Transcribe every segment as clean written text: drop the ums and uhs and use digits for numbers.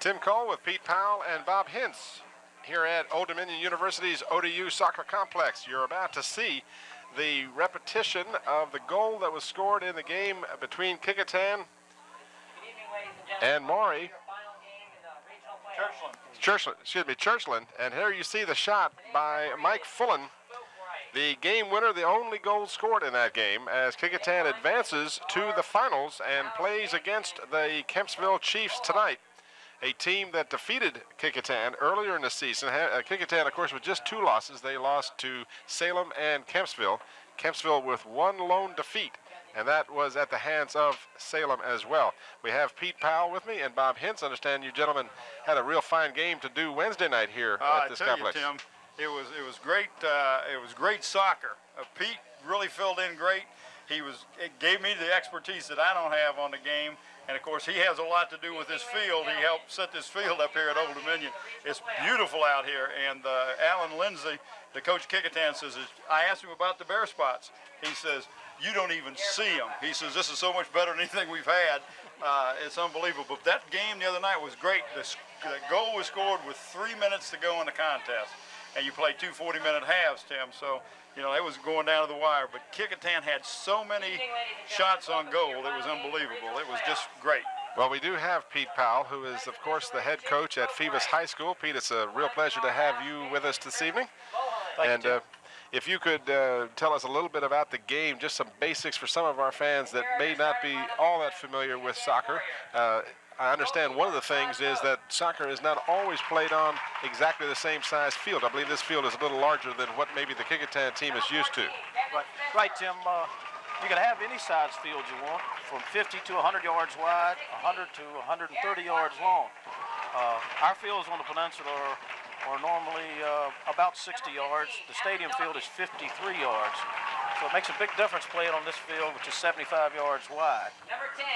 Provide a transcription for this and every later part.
Tim Cole with Pete Powell and Bob Hintz here at Old Dominion University's ODU Soccer Complex. You're about to see the repetition of the goal that was scored in the game between Kecoughtan and Maury. Churchland. And here you see the shot by Mike Fullen, the game winner, the only goal scored in that game, as Kecoughtan advances to the finals and plays against the Kempsville Chiefs tonight, a team that defeated Kecoughtan earlier in the season. Kecoughtan, of course, with just 2 losses. They lost to Salem and Kempsville. Kempsville with 1 lone defeat, and that was at the hands of Salem as well. We have Pete Powell with me and Bob Hintz. I understand you gentlemen had a real fine game to do Wednesday night here at this complex. I tell you, Tim, it was great. It was great soccer. Pete really filled in great. It gave me the expertise that I don't have on the game. And, of course, he has a lot to do with this field. He helped set this field up here at Old Dominion. It's beautiful out here. And Alan Lindsay, the coach of Kecoughtan, says, I asked him about the bare spots. He says, you don't even see them. He says, this is so much better than anything we've had. It's unbelievable. But that game the other night was great. The goal was scored with 3 minutes to go in the contest. And you played 2 40-minute halves, Tim. So, you know, it was going down to the wire. But Kecoughtan had so many shots on goal, it was unbelievable. It was just great. Well, we do have Pete Powell, who is, of course, the head coach at Phoebus High School. Pete, it's a real pleasure to have you with us this evening. Thank you. If you could tell us a little bit about the game, just some basics for some of our fans that may not be all that familiar with soccer. I understand one of the things is that soccer is not always played on exactly the same size field. I believe this field is a little larger than what maybe the Kecoughtan team is used to. Right, Tim. You can have any size field you want, from 50 to 100 yards wide, 100 to 130 yards long. Our fields on the peninsula are normally about 60 yards. The stadium field is 53 yards. So it makes a big difference playing on this field, which is 75 yards wide. Number 10.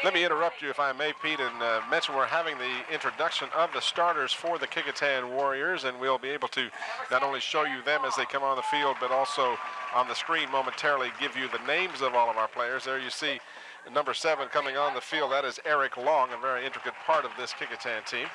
Let me interrupt you, if I may, Pete, and mention we're having the introduction of the starters for the Kecoughtan Warriors, and we'll be able to not only show you them as they come on the field, but also on the screen momentarily give you the names of all of our players. There you see number 7 coming on the field. That is Eric Long, a very intricate part of this Kecoughtan team.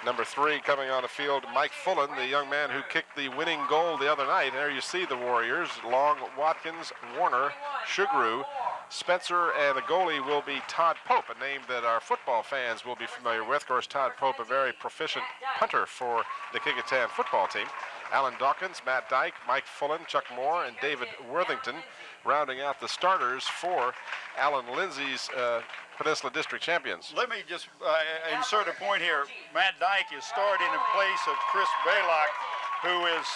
Number 3 coming on the field, Mike Fullen, the young man who kicked the winning goal the other night. There you see the Warriors, Long, Watkins, Warner, Sugaru, Spencer, and the goalie will be Todd Pope, a name that our football fans will be familiar with. Of course, Todd Pope, a very proficient punter for the Kecoughtan football team. Alan Dawkins, Matt Dyke, Mike Fullen, Chuck Moore, and David Worthington rounding out the starters for Alan Lindsay's Peninsula District champions. Let me just insert a point here. Matt Dyke is starting in place of Chris Baylock, who is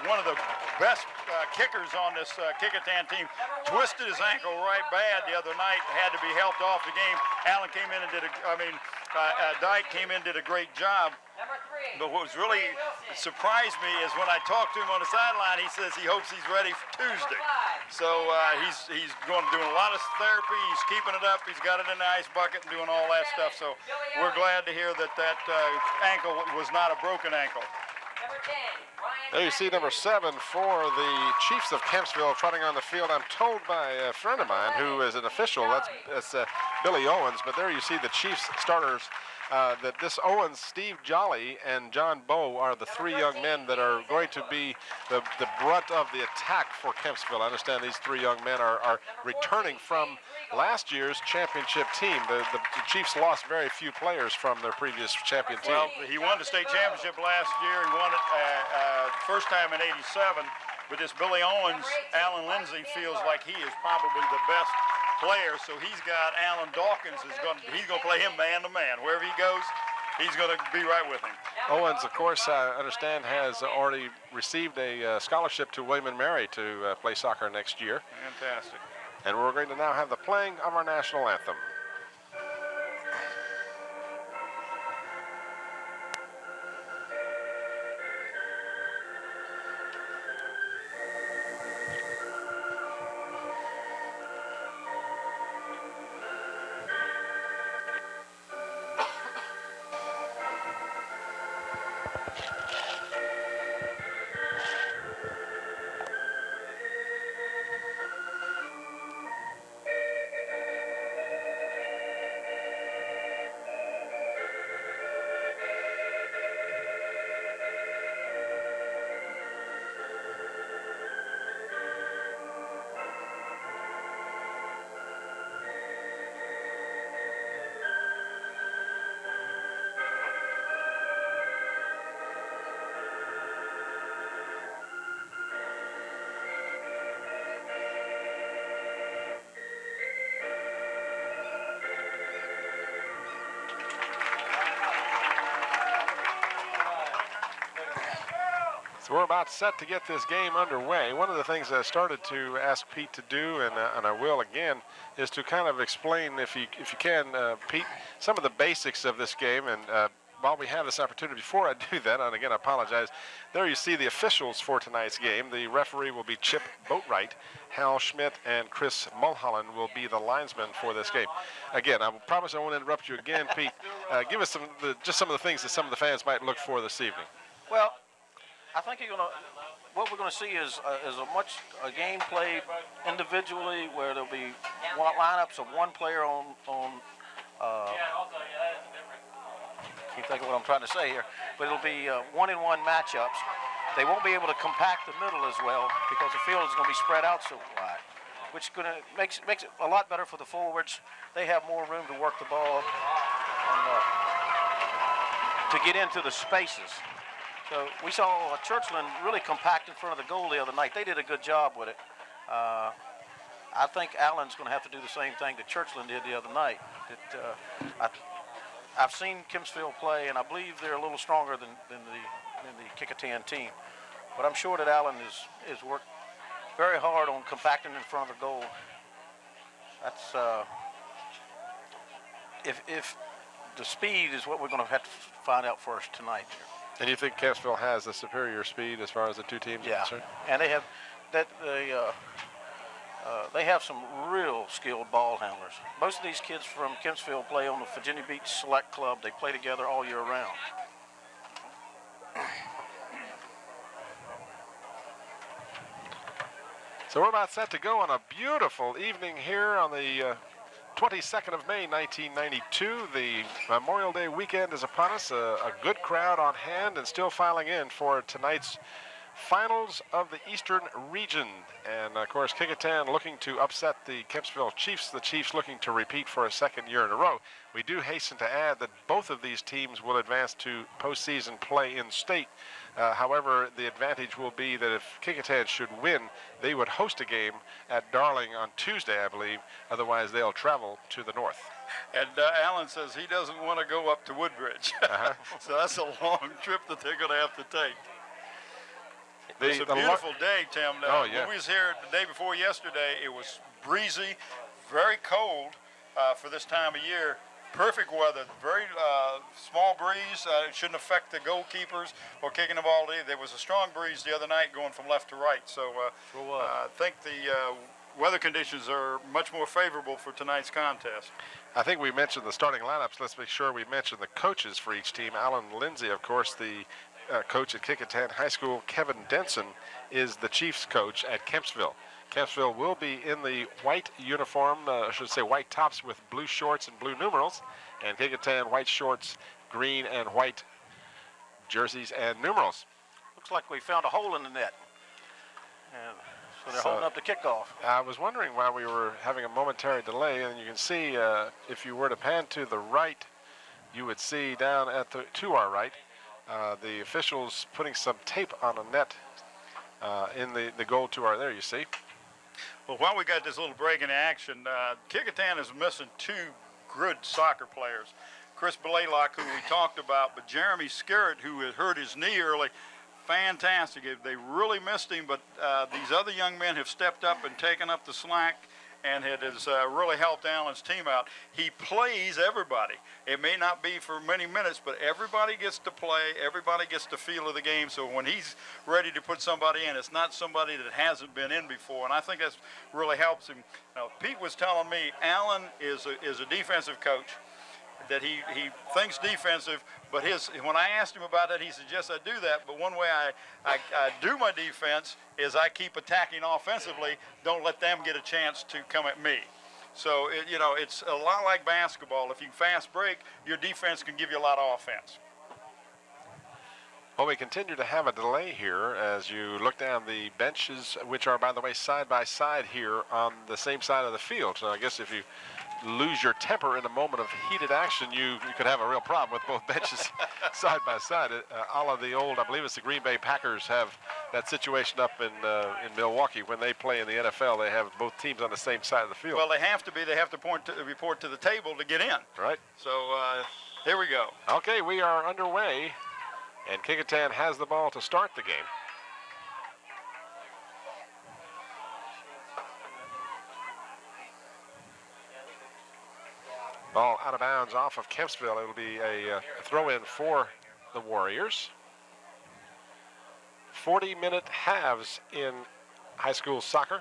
one of the best kickers on this Kecoughtan team. Twisted his ankle right bad the other night, had to be helped off the game. Alan came in and Dyke came in and did a great job. But what was really surprised me is when I talked to him on the sideline, he says he hopes he's ready for Tuesday. So he's doing a lot of therapy. He's keeping it up. He's got it in the ice bucket and doing all that stuff. So we're glad to hear that ankle was not a broken ankle. There you see number 7 for the Chiefs of Kempsville trotting on the field. I'm told by a friend of mine who is an official, that's Billy Owens, but there you see the Chiefs starters. That this Owens, Steve Jolly, and John Bowe are the 3 young men that are going to be the brunt of the attack for Kempsville. I understand these 3 young men are returning from last year's championship team. The Chiefs lost very few players from their previous champion team. Well, he won the state championship last year. He won it first time in '87. But this Billy Owens, Alan Lindsay feels like he is probably the best player, so he's got Alan Dawkins. He's going to play him man to man. Wherever he goes, he's going to be right with him. Owens, of course, I understand, has already received a scholarship to William & Mary to play soccer next year. Fantastic. And we're going to now have the playing of our national anthem. So we're about set to get this game underway. One of the things I started to ask Pete to do, and I will again, is to kind of explain, if you can, Pete, some of the basics of this game. And while we have this opportunity, before I do that, and again I apologize, there you see the officials for tonight's game. The referee will be Chip Boatwright. Hal Schmidt and Chris Mulholland will be the linesmen for this game. Again, I promise I won't interrupt you again, Pete. Give us just some of the things that some of the fans might look for this evening. Well, I think what we're going to see is a game played individually, where there'll be lineups of one player on keep thinking what I'm trying to say here, but it'll be one-in-one matchups. They won't be able to compact the middle as well because the field is going to be spread out so wide, which makes it a lot better for the forwards. They have more room to work the ball and to get into the spaces. So we saw Churchland really compact in front of the goal the other night. They did a good job with it. I think Allen's going to have to do the same thing that Churchland did the other night. I've seen Kempsville play, and I believe they're a little stronger than the Kecoughtan team. But I'm sure that Allen is worked very hard on compacting in front of the goal. That's if the speed is what we're going to have to find out first tonight. And you think Kempsville has the superior speed as far as the two teams are concerned? And they have they have some real skilled ball handlers. Most of these kids from Kempsville play on the Virginia Beach Select Club. They play together all year round. So we're about set to go on a beautiful evening here on the 22nd of May, 1992. The Memorial Day weekend is upon us. A good crowd on hand and still filing in for tonight's finals of the Eastern Region. And of course, Kecoughtan looking to upset the Kempsville Chiefs. The Chiefs looking to repeat for a second year in a row. We do hasten to add that both of these teams will advance to postseason play in state. However, the advantage will be that if Kecoughtan should win, they would host a game at Darling on Tuesday, I believe. Otherwise, they'll travel to the north. And Alan says he doesn't want to go up to Woodbridge. So that's a long trip that they're going to have to take. It's a beautiful day, Tim. Oh, yeah. When we was here the day before yesterday, it was breezy, very cold for this time of year. Perfect weather, very small breeze. It shouldn't affect the goalkeepers or kicking the ball. There was a strong breeze the other night going from left to right. So I think the weather conditions are much more favorable for tonight's contest. I think we mentioned the starting lineups. Let's make sure we mention the coaches for each team. Alan Lindsay, of course, the coach at Kecoughtan High School. Kevin Denson is the Chiefs coach at Kempsville. Kempsville will be in the white uniform, I should say white tops with blue shorts and blue numerals, and Kecoughtan white shorts, green and white jerseys and numerals. Looks like we found a hole in the net. And so they're holding up the kickoff. I was wondering why we were having a momentary delay, and you can see if you were to pan to the right, you would see down to our right, the officials putting some tape on a net in the goal to our, there you see. Well, while we got this little break in action, Kecoughtan is missing two good soccer players. Chris Blaylock, who we talked about, but Jeremy Skerritt, who had hurt his knee early. Fantastic. They really missed him, but these other young men have stepped up and taken up the slack, and it has really helped Allen's team out. He plays everybody. It may not be for many minutes, but everybody gets to play. Everybody gets the feel of the game. So when he's ready to put somebody in, it's not somebody that hasn't been in before, and I think that really helps him. Now, Pete was telling me Allen is a defensive coach, that he thinks defensive, but when I asked him about that, he said, yes, I do that, but one way I do my defense is I keep attacking offensively, don't let them get a chance to come at me. So, it's a lot like basketball. If you fast break, your defense can give you a lot of offense. Well, we continue to have a delay here as you look down the benches, which are, by the way, side by side here on the same side of the field. So I guess if you lose your temper in a moment of heated action, you could have a real problem with both benches side by side. A la the old, I believe it's the Green Bay Packers have that situation up in Milwaukee when they play in the NFL. They have both teams on the same side of the field. Well, they have to be. They have to report to the table to get in. Right. So here we go. Okay, we are underway, and Kecoughtan has the ball to start the game. Ball out of bounds off of Kempsville. It'll be a throw-in for the Warriors. 40-minute halves in high school soccer.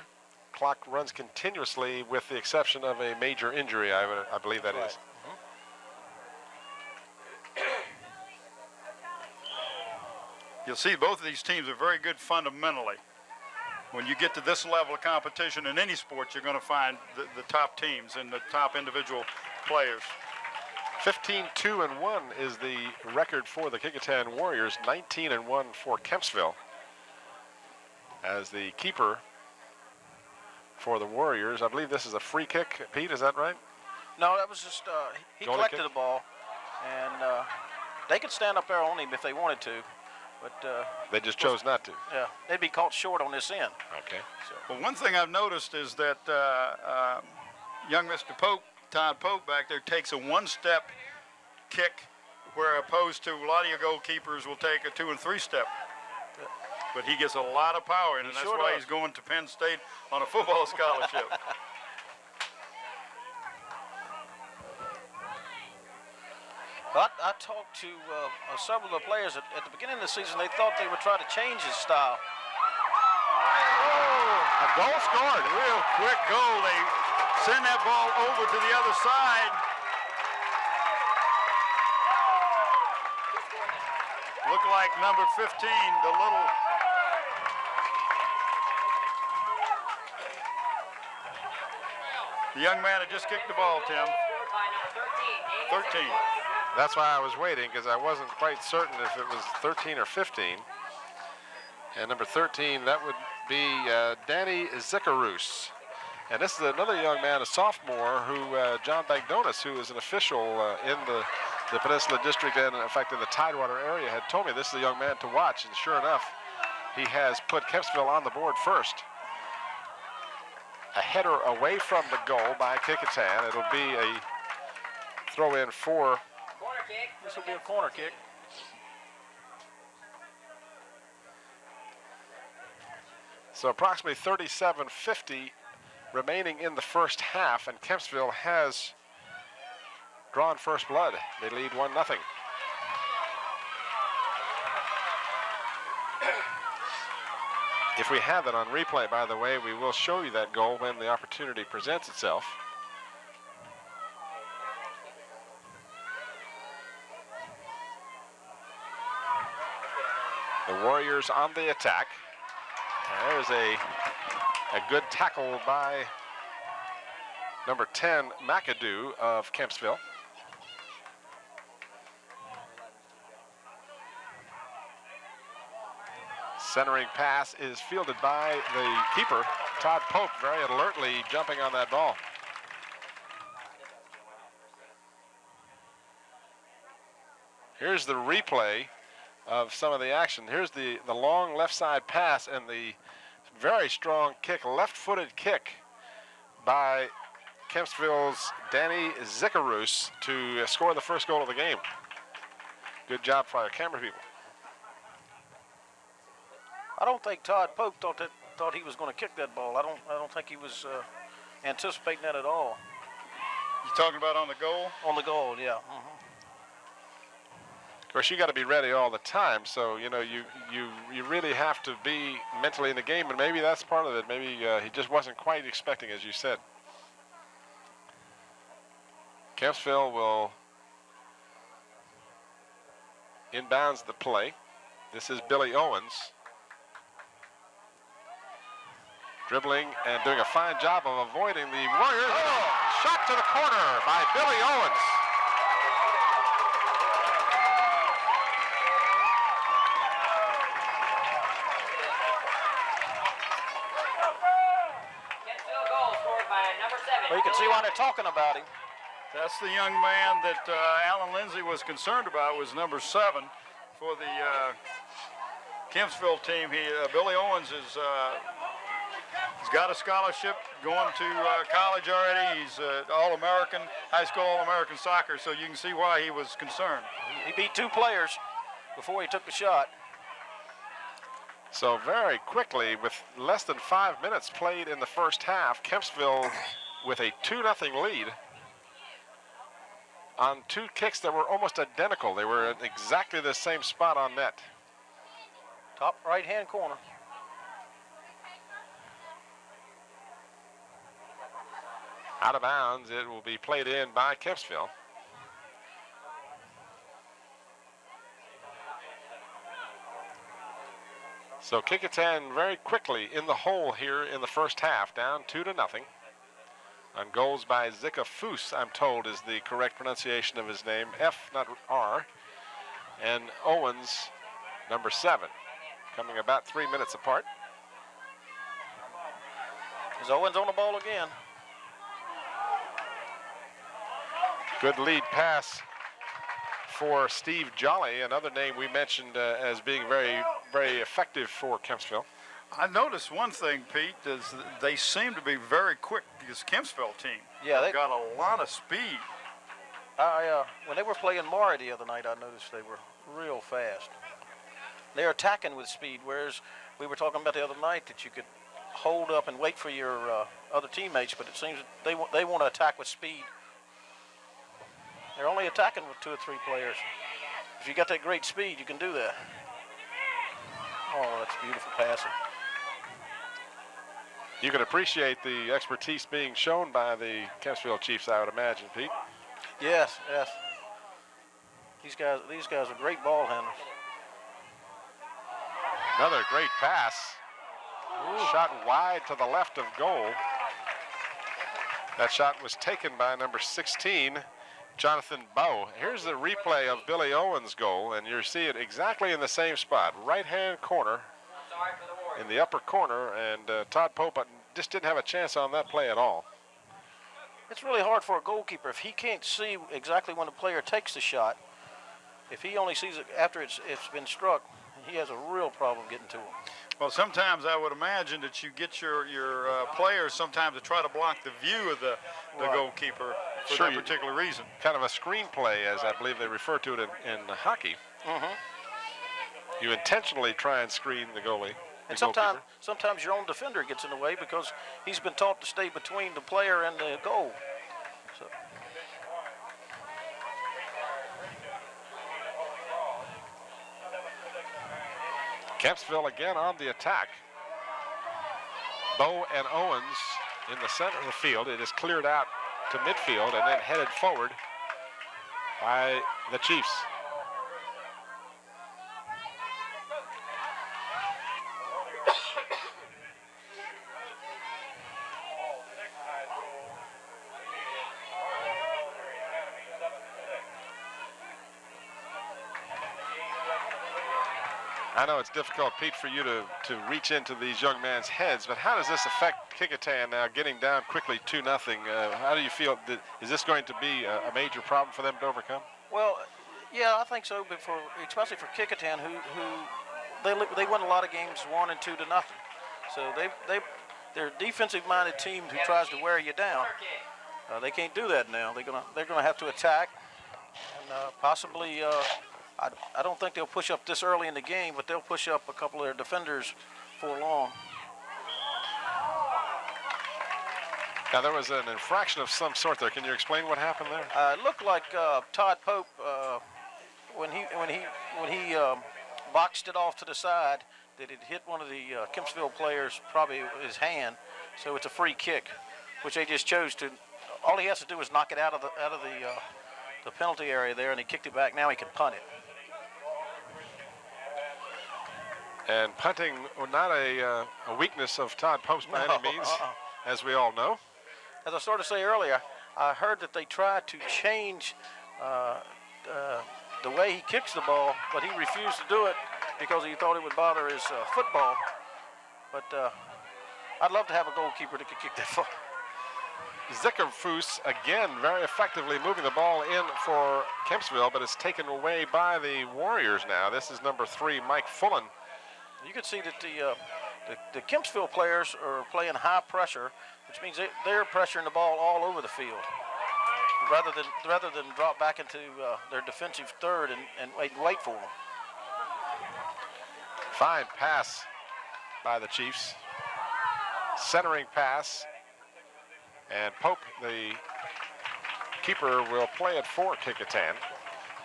Clock runs continuously with the exception of a major injury, I believe that is. You'll see both of these teams are very good fundamentally. When you get to this level of competition in any sport, you're going to find the top teams and the top individual players. 15-2-1 is the record for the Kecoughtan Warriors. 19-1 for Kempsville. As the keeper for the Warriors, I believe this is a free kick. Pete, is that right? No, that was just he Goalie collected kick? the ball, and they could stand up there on him if they wanted to, but They just chose not to. yeah, they'd be caught short on this end. Okay. Well, one thing I've noticed is that young Mr. Pope, Todd Pope back there, takes a one-step kick, where opposed to a lot of your goalkeepers will take a 2- and 3-step. But he gets a lot of power, and that's sure why does. he's going to Penn State on a football scholarship. I talked to several of the players at the beginning of the season. They thought they would try to change his style. A goal scored. Real quick goal. They send that ball over to the other side. Look like number 15, the little... The young man had just kicked the ball, Tim. 13. That's why I was waiting, because I wasn't quite certain if it was 13 or 15. And number 13, that would be Danny Zikarus. And this is another young man, a sophomore, who John Bagdonis, who is an official in the Peninsula District and, in fact, in the Tidewater area, had told me this is a young man to watch. And sure enough, he has put Kempsville on the board first. A header away from the goal by Kecoughtan. It'll be a throw-in for... This will be a corner kick. So approximately 37:50 remaining in the first half, and Kempsville has drawn first blood. They lead 1-0. If we have that on replay, by the way, we will show you that goal when the opportunity presents itself. The Warriors on the attack. There's a good tackle by number 10, McAdoo of Kempsville. Centering pass is fielded by the keeper, Todd Pope, very alertly jumping on that ball. Here's the replay of some of the action. Here's the long left side pass and the very strong kick, left-footed kick by Kempsville's Danny Zikarus to score the first goal of the game. Good job for our camera people. I don't think Todd Pope thought he was going to kick that ball. I don't think he was anticipating that at all. You talking about on the goal? On the goal, yeah. Of course, you got to be ready all the time, so you know you really have to be mentally in the game, and maybe that's part of it. Maybe he just wasn't quite expecting, as you said. Kempsville will inbounds the play. This is Billy Owens. Dribbling and doing a fine job of avoiding the Warriors. Oh, shot to the corner by Billy Owens. Well, you can see why they're talking about him. That's the young man that Alan Lindsay was concerned about, was number 7 for the Kempsville team. Billy Owens is he's got a scholarship going to college already. He's All-American, high school All-American soccer, so you can see why he was concerned. He beat 2 players before he took the shot. So very quickly, with less than 5 minutes played in the first half, Kempsville with a 2-0 lead. on 2 kicks that were almost identical. They were at exactly the same spot on net. Top right-hand corner. Out of bounds, it will be played in by Kempsville. So Kecoughtan very quickly in the hole here in the first half, down 2-0. On goals by Soccer-Kecoughtan, I'm told is the correct pronunciation of his name, F, not R, and Owens, number 7, coming about 3 minutes apart. Is Owens on the ball again? Good lead pass for Steve Jolly, another name we mentioned as being very, very effective for Kempsville. I noticed one thing, Pete, is that they seem to be very quick, this Kempsville team. Yeah, They've got a lot of speed. When they were playing Maury the other night, I noticed they were real fast. They're attacking with speed, whereas we were talking about the other night that you could hold up and wait for your other teammates, but it seems that they want to attack with speed. They're only attacking with 2 or 3 players. If you got that great speed, you can do that. Oh, that's beautiful passing. You can appreciate the expertise being shown by the Kempsville Chiefs, I would imagine, Pete. Yes, yes. These guys are great ball handlers. Another great pass. Ooh. Shot wide to the left of goal. That shot was taken by number 16, Jonathan Bowe. Here's the replay of Billy Owens' goal, and you see it exactly in the same spot, right-hand corner, in the upper corner, and Todd Pope just didn't have a chance on that play at all. It's really hard for a goalkeeper if he can't see exactly when the player takes the shot. If he only sees it after it's been struck, he has a real problem getting to him. Well, sometimes I would imagine that you get your players sometimes to try to block the view of the Right. goalkeeper for Sure, that particular reason. Kind of a screenplay, as I believe they refer to it in hockey. Mm-hmm. You intentionally try and screen the goalie. And goalkeeper. sometimes your own defender gets in the way because he's been taught to stay between the player and the goal. So. Kempsville again on the attack. Bowe and Owens in the center of the field. It is cleared out to midfield and then headed forward by the Chiefs. I know it's difficult, Pete, for you to reach into these young men's heads, but how does this affect Kecoughtan now getting down quickly 2-0? How do you feel? Is this going to be a major problem for them to overcome? Well, yeah, I think so, but especially for Kecoughtan, who they won a lot of games 1 and 2-0. So they're a defensive-minded team who tries to wear you down. They can't do that now. They're gonna have to attack, and possibly. I don't think they'll push up this early in the game, but they'll push up a couple of their defenders for long. Now there was an infraction of some sort there. Can you explain what happened there? It looked like Todd Pope when he boxed it off to the side, that it hit one of the Kempsville players, probably his hand. So it's a free kick, which they just chose to. All he has to do is knock it out of the penalty area there, and he kicked it back. Now he can punt it. And punting, not a weakness of Todd Pope's by any means, as we all know. As I started to say earlier, I heard that they tried to change the way he kicks the ball, but he refused to do it because he thought it would bother his football. But I'd love to have a goalkeeper that could kick that far. Soccer-Kecoughtan again very effectively moving the ball in for Kempsville, but it's taken away by the Warriors now. This is number 3, Mike Fullen. You can see that the Kempsville players are playing high pressure, which means they're pressuring the ball all over the field, rather than drop back into their defensive third and wait for them. Fine pass by the Chiefs. Centering pass. And Pope, the keeper will play it for Kecoughtan.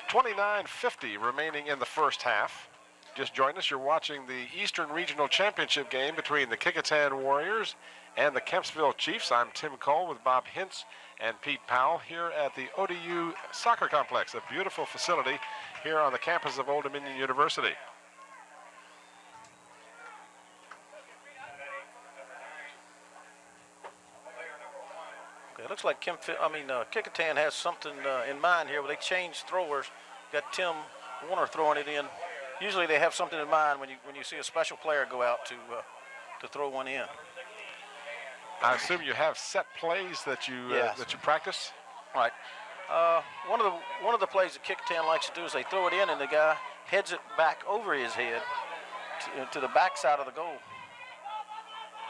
29:50 remaining in the first half. Just joined us. You're watching the Eastern Regional Championship game between the Kecoughtan Warriors and the Kempsville Chiefs. I'm Tim Cole with Bob Hintz and Pete Powell here at the ODU Soccer Complex, a beautiful facility here on the campus of Old Dominion University. Okay, it looks like Kecoughtan has something in mind here where they changed throwers. Got Tim Warner throwing it in. Usually they have something in mind when you see a special player go out to throw one in. I assume you have set plays that you Yes. that you practice. Right. One of the plays that Kecoughtan likes to do is they throw it in and the guy heads it back over his head to the back side of the goal.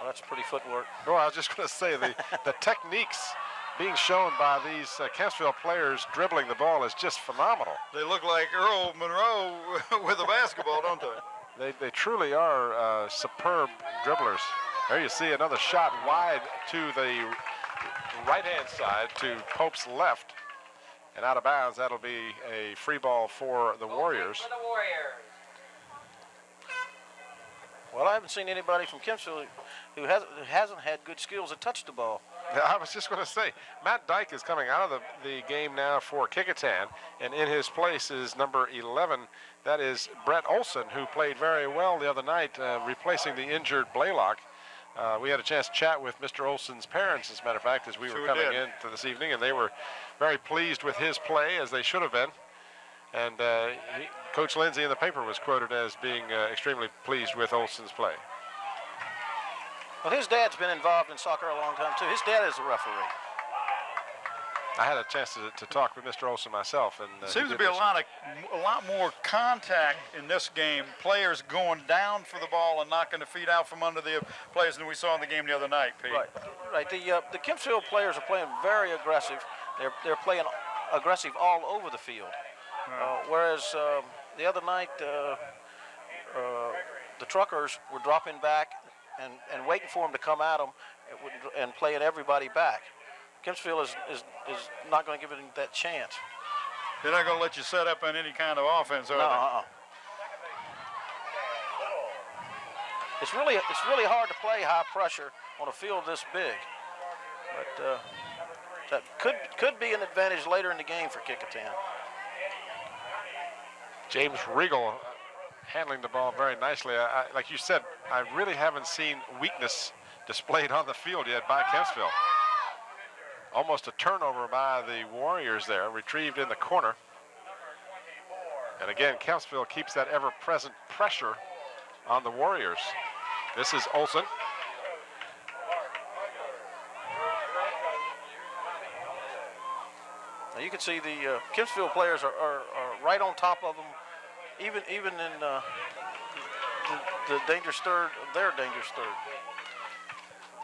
Oh, that's pretty footwork. Oh, I was just going to say the techniques being shown by these Kempsville players dribbling the ball is just phenomenal. They look like Earl Monroe with a basketball, don't they? They truly are superb dribblers. There you see another shot wide to the right-hand side to Pope's left. And out of bounds, that'll be a free ball for the Warriors. Well, I haven't seen anybody from Kempsville who hasn't had good skills to touch the ball. I was just going to say, Matt Dyke is coming out of the game now for Kecoughtan, and in his place is number 11. That is Brett Olson, who played very well the other night, replacing the injured Blaylock. We had a chance to chat with Mr. Olson's parents, as a matter of fact, as we were coming in to this evening, and they were very pleased with his play, as they should have been. And Coach Lindsay in the paper was quoted as being extremely pleased with Olson's play. Well, his dad's been involved in soccer a long time, too. His dad is a referee. I had a chance to talk with Mr. Olson myself. And seems to be a lot more contact in this game. Players going down for the ball and knocking the feet out from under the players than we saw in the game the other night, Pete. Right. The Kempsville players are playing very aggressive. They're playing aggressive all over the field. Whereas the other night, the Truckers were dropping back and waiting for them to come at them and playing everybody back. Kempsville is not going to give it that chance. They're not going to let you set up on any kind of offense, are they? It's really hard to play high pressure on a field this big, but that could be an advantage later in the game for Kecoughtan. James Regal handling the ball very nicely. Like you said, I really haven't seen weakness displayed on the field yet by Kempsville. Almost a turnover by the Warriors there, retrieved in the corner. And again, Kempsville keeps that ever-present pressure on the Warriors. This is Olson. Now you can see the Kempsville players are right on top of them, even in the dangerous third, their dangerous third.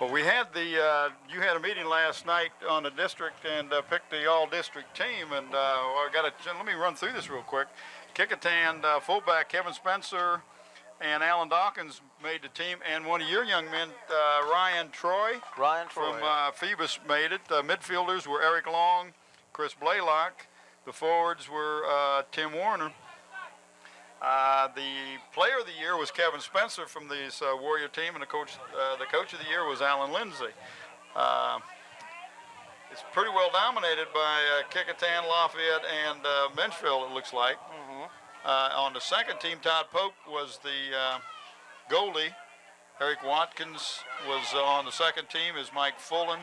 Well, we had you had a meeting last night on the district and picked the all-district team, and let me run through this real quick. Kecoughtan fullback Kevin Spencer and Alan Dawkins made the team, and one of your young men, Ryan Troy from Phoebus made it. Midfielders were Eric Long, Chris Blaylock. The forwards were Tim Warner. The player of the year was Kevin Spencer from this Warrior team, and the coach of the year was Alan Lindsay. It's pretty well dominated by Kecoughtan, Lafayette, and Menchville, it looks like. On the second team, Todd Pope was the goalie. Eric Watkins was on the second team, is Mike Fullen.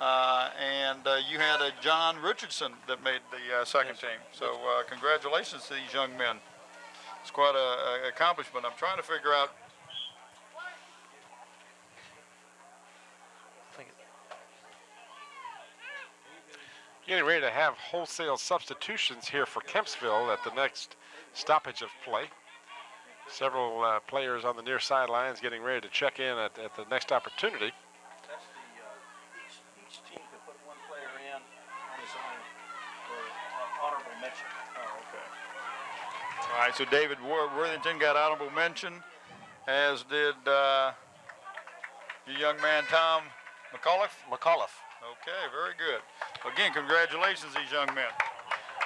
And you had a John Richardson that made the second team. So congratulations to these young men. It's quite an accomplishment. I'm trying to figure out. Getting ready to have wholesale substitutions here for Kempsville at the next stoppage of play. Several players on the near sidelines getting ready to check in at the next opportunity. Each team can put one player in on his own for honorable mention. Oh, okay. All right, so David Worthington got honorable mention, as did your young man Tom McAuliffe. McAuliffe. Okay, very good. again, congratulations, these young men.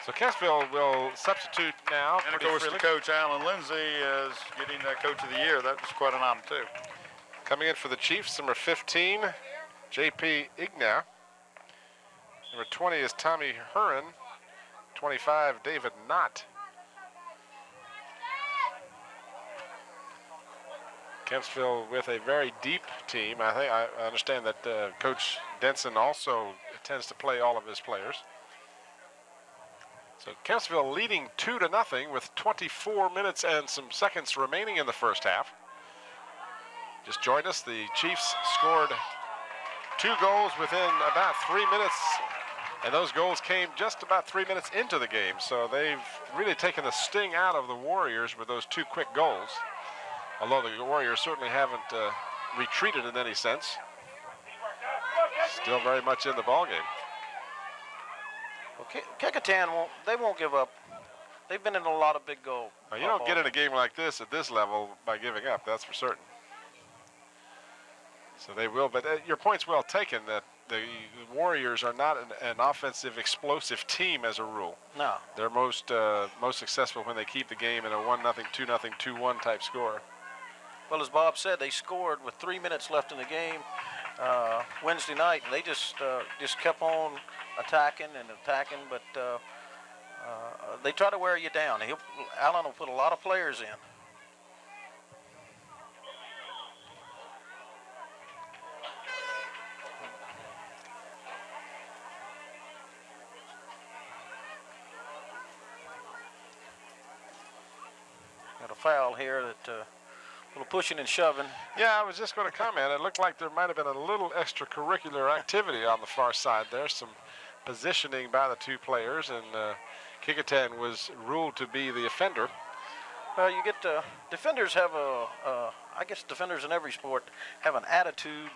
So Kempsville will substitute now. And of course, the coach, Alan Lindsay, is getting Coach of the Year. That was quite an honor, too. Coming in for the Chiefs, number 15, J.P. Igna. Number 20 is Tommy Huron. 25, David Knott. Kempsville with a very deep team. I understand that Coach Denson also tends to play all of his players. So Kempsville leading 2-0 with 24 minutes and some seconds remaining in the first half. Just joined us. The Chiefs scored 2 goals within about 3 minutes, and those goals came just about 3 minutes into the game. So they've really taken the sting out of the Warriors with those 2 quick goals. Although the Warriors certainly haven't retreated in any sense. Still very much in the ballgame. Well, Kecoughtan won't give up. They've been in a lot of big goals. Now, you don't get in a game like this at this level by giving up, that's for certain. So they will, but your point's well taken that the Warriors are not an offensive, explosive team as a rule. No. They're most successful when they keep the game in a 1-0, 2-0, 2-1 type score. Well, as Bob said, they scored with 3 minutes left in the game Wednesday night, and they just kept on attacking, but they try to wear you down. Allen will put a lot of players in. Got a foul here that a little pushing and shoving. Yeah, I was just going to comment. It looked like there might have been a little extracurricular activity on the far side there. Some positioning by the 2 players, and Kecoughtan was ruled to be the offender. You get defenders have I guess defenders in every sport have an attitude.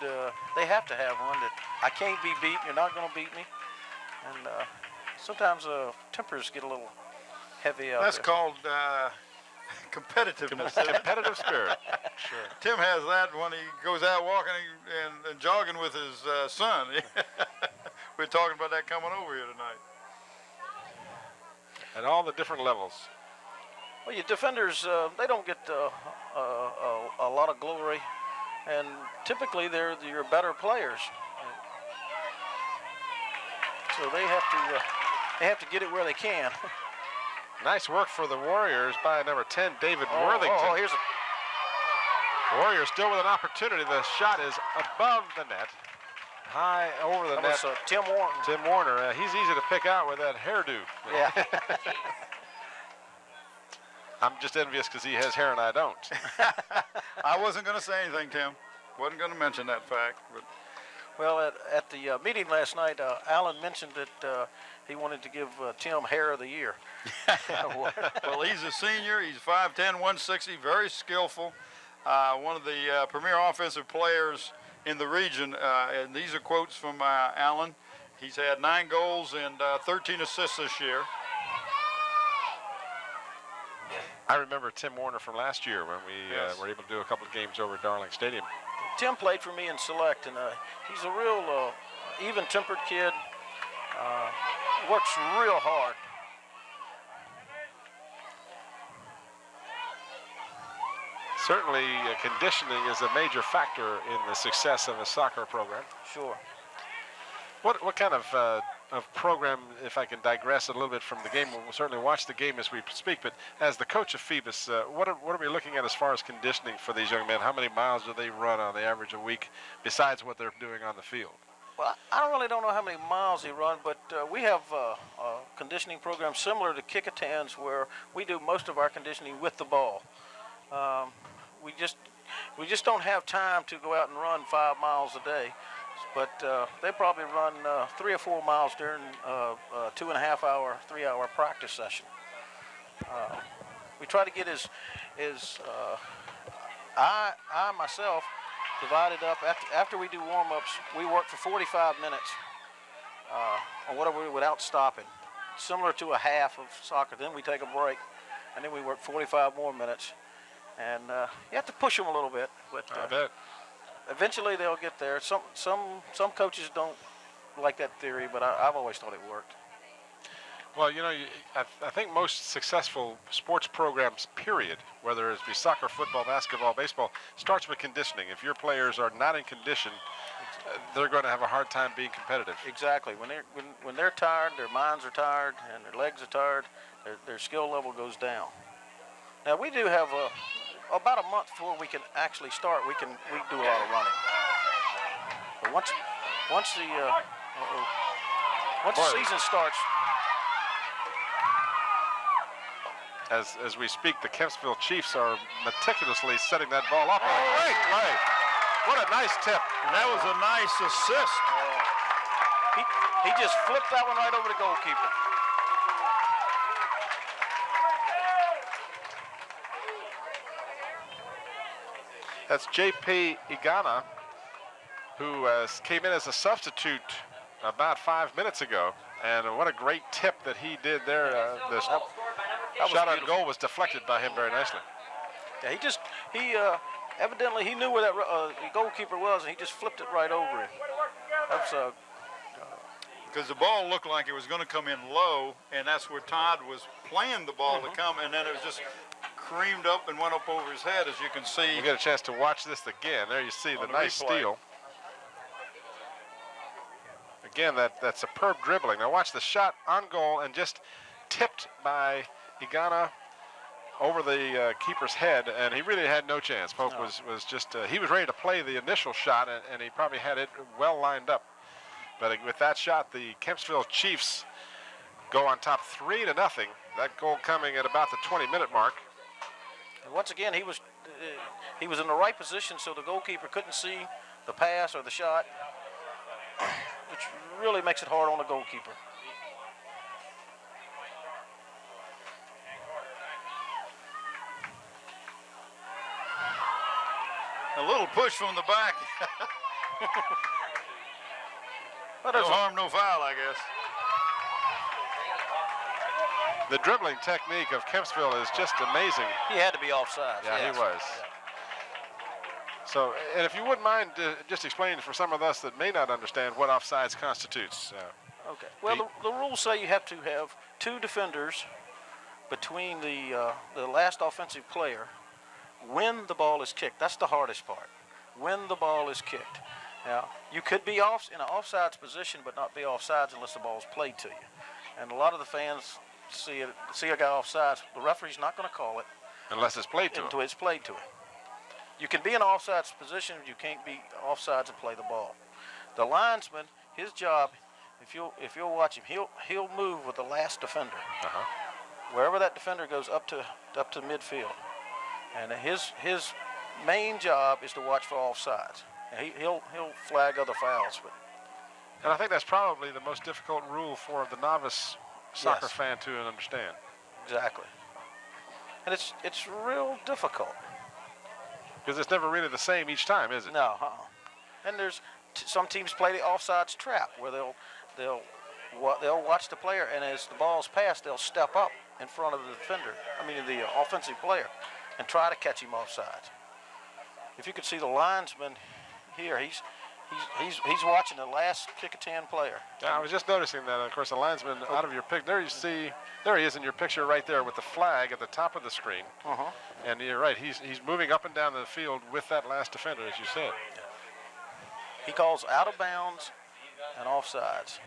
They have to have one that I can't be beat. You're not going to beat me. And sometimes tempers get a little heavy out That's there. called competitiveness. Competitive spirit. Sure. Tim has that when he goes out walking and jogging with his son. We're talking about that coming over here tonight. At all the different levels. Well, your defenders, they don't get a lot of glory, and typically they're your better players. So they have to get it where they can. Nice work for the Warriors by number 10, David Worthington. Here's Warriors still with an opportunity. The shot is above the net, high over the net. Tim Warner. Tim Warner. He's easy to pick out with that hairdo. Yeah. I'm just envious because he has hair and I don't. I wasn't going to say anything, Tim. Wasn't going to mention that fact. But. Well, at the meeting last night, Alan mentioned that he wanted to give Tim Hair of the Year. Well, he's a senior. He's 5'10", 160, very skillful. One of the premier offensive players in the region. And these are quotes from Alan. He's had 9 goals and 13 assists this year. I remember Tim Warner from last year when we were able to do a couple of games over at Darling Stadium. Tim played for me in select, and he's a real even-tempered kid. Works real hard. Certainly, conditioning is a major factor in the success of a soccer program. Sure. What kind of program, if I can digress a little bit from the game, we'll certainly watch the game as we speak, but as the coach of Phoebus, what are we looking at as far as conditioning for these young men? How many miles do they run on the average a week besides what they're doing on the field? Well, I don't know how many miles they run, but we have a conditioning program similar to Kecoughtan's where we do most of our conditioning with the ball. We just don't have time to go out and run 5 miles a day. But they probably run 3 or 4 miles during 2.5 hour, 3 hour practice session. We try to get I myself divided up after we do warm-ups. We work for 45 minutes or whatever without stopping, similar to a half of soccer. Then we take a break, and then we work 45 more minutes. And you have to push them a little bit, but I bet. eventually they'll get there. Some coaches don't like that theory, but I've always thought it worked. Well, you know, I think most successful sports programs, period, whether it be soccer, football, basketball, baseball, starts with conditioning. If your players are not in condition, they're going to have a hard time being competitive. Exactly. When they're tired, their minds are tired, and their legs are tired, their skill level goes down. Now we do have about a month before we can actually start. We do a lot of running. But once the season starts. As we speak, the Kempsville Chiefs are meticulously setting that ball up. Great play. What a nice tip. And that was a nice assist. He just flipped that one right over the goalkeeper. That's J.P. Igana, who came in as a substitute about 5 minutes ago. And what a great tip that he did there. The shot on goal was deflected by him very nicely. Yeah, he evidently he knew where that the goalkeeper was, and he just flipped it right over him. That's because the ball looked like it was going to come in low, and that's where Todd was playing the ball to come, and then it was just creamed up and went up over his head, as you can see. You get a chance to watch this again. There you see the nice steal. Again, that superb dribbling. Now watch the shot on goal and just tipped by Igana over the keeper's head, and he really had no chance. Pope was just, he was ready to play the initial shot, and he probably had it well lined up. But with that shot, the Kempsville Chiefs go on top 3-0. That goal coming at about the 20-minute mark. And once again, he was in the right position, so the goalkeeper couldn't see the pass or the shot, which really makes it hard on the goalkeeper. A little push from the back. No harm, no foul, I guess. The dribbling technique of Kempsville is just amazing. He had to be offside. Yeah, yes. he was. Yeah. So, and if you wouldn't mind just explaining for some of us that may not understand what offsides constitutes. Okay. Well, the rules say you have to have 2 defenders between the last offensive player when the ball is kicked. That's the hardest part. When the ball is kicked. Now, you could be in an offsides position, but not be offsides unless the ball is played to you. And a lot of the fans see a guy offsides. The referee's not going to call it unless it's played to him. Until it's played to him. You can be in an offsides position, but you can't be offsides and play the ball. The linesman, his job, if you'll watch him, he'll move with the last defender. Wherever that defender goes up to midfield, and his main job is to watch for offsides. And he'll flag other fouls, but. And I think that's probably the most difficult rule for the novice soccer fan to understand. Exactly. And it's real difficult. Because it's never really the same each time, is it? No. And there's some teams play the offsides trap, where they'll watch the player, and as the ball's passed, they'll step up in front of the defender. The offensive player, and try to catch him offside. If you could see the linesman here, he's watching the last Kecoughtan player. Yeah, I was just noticing that. Of course, the linesman out of your pic. There he is in your picture right there with the flag at the top of the screen. And you're right. He's moving up and down the field with that last defender, as you said. He calls out of bounds and offsides.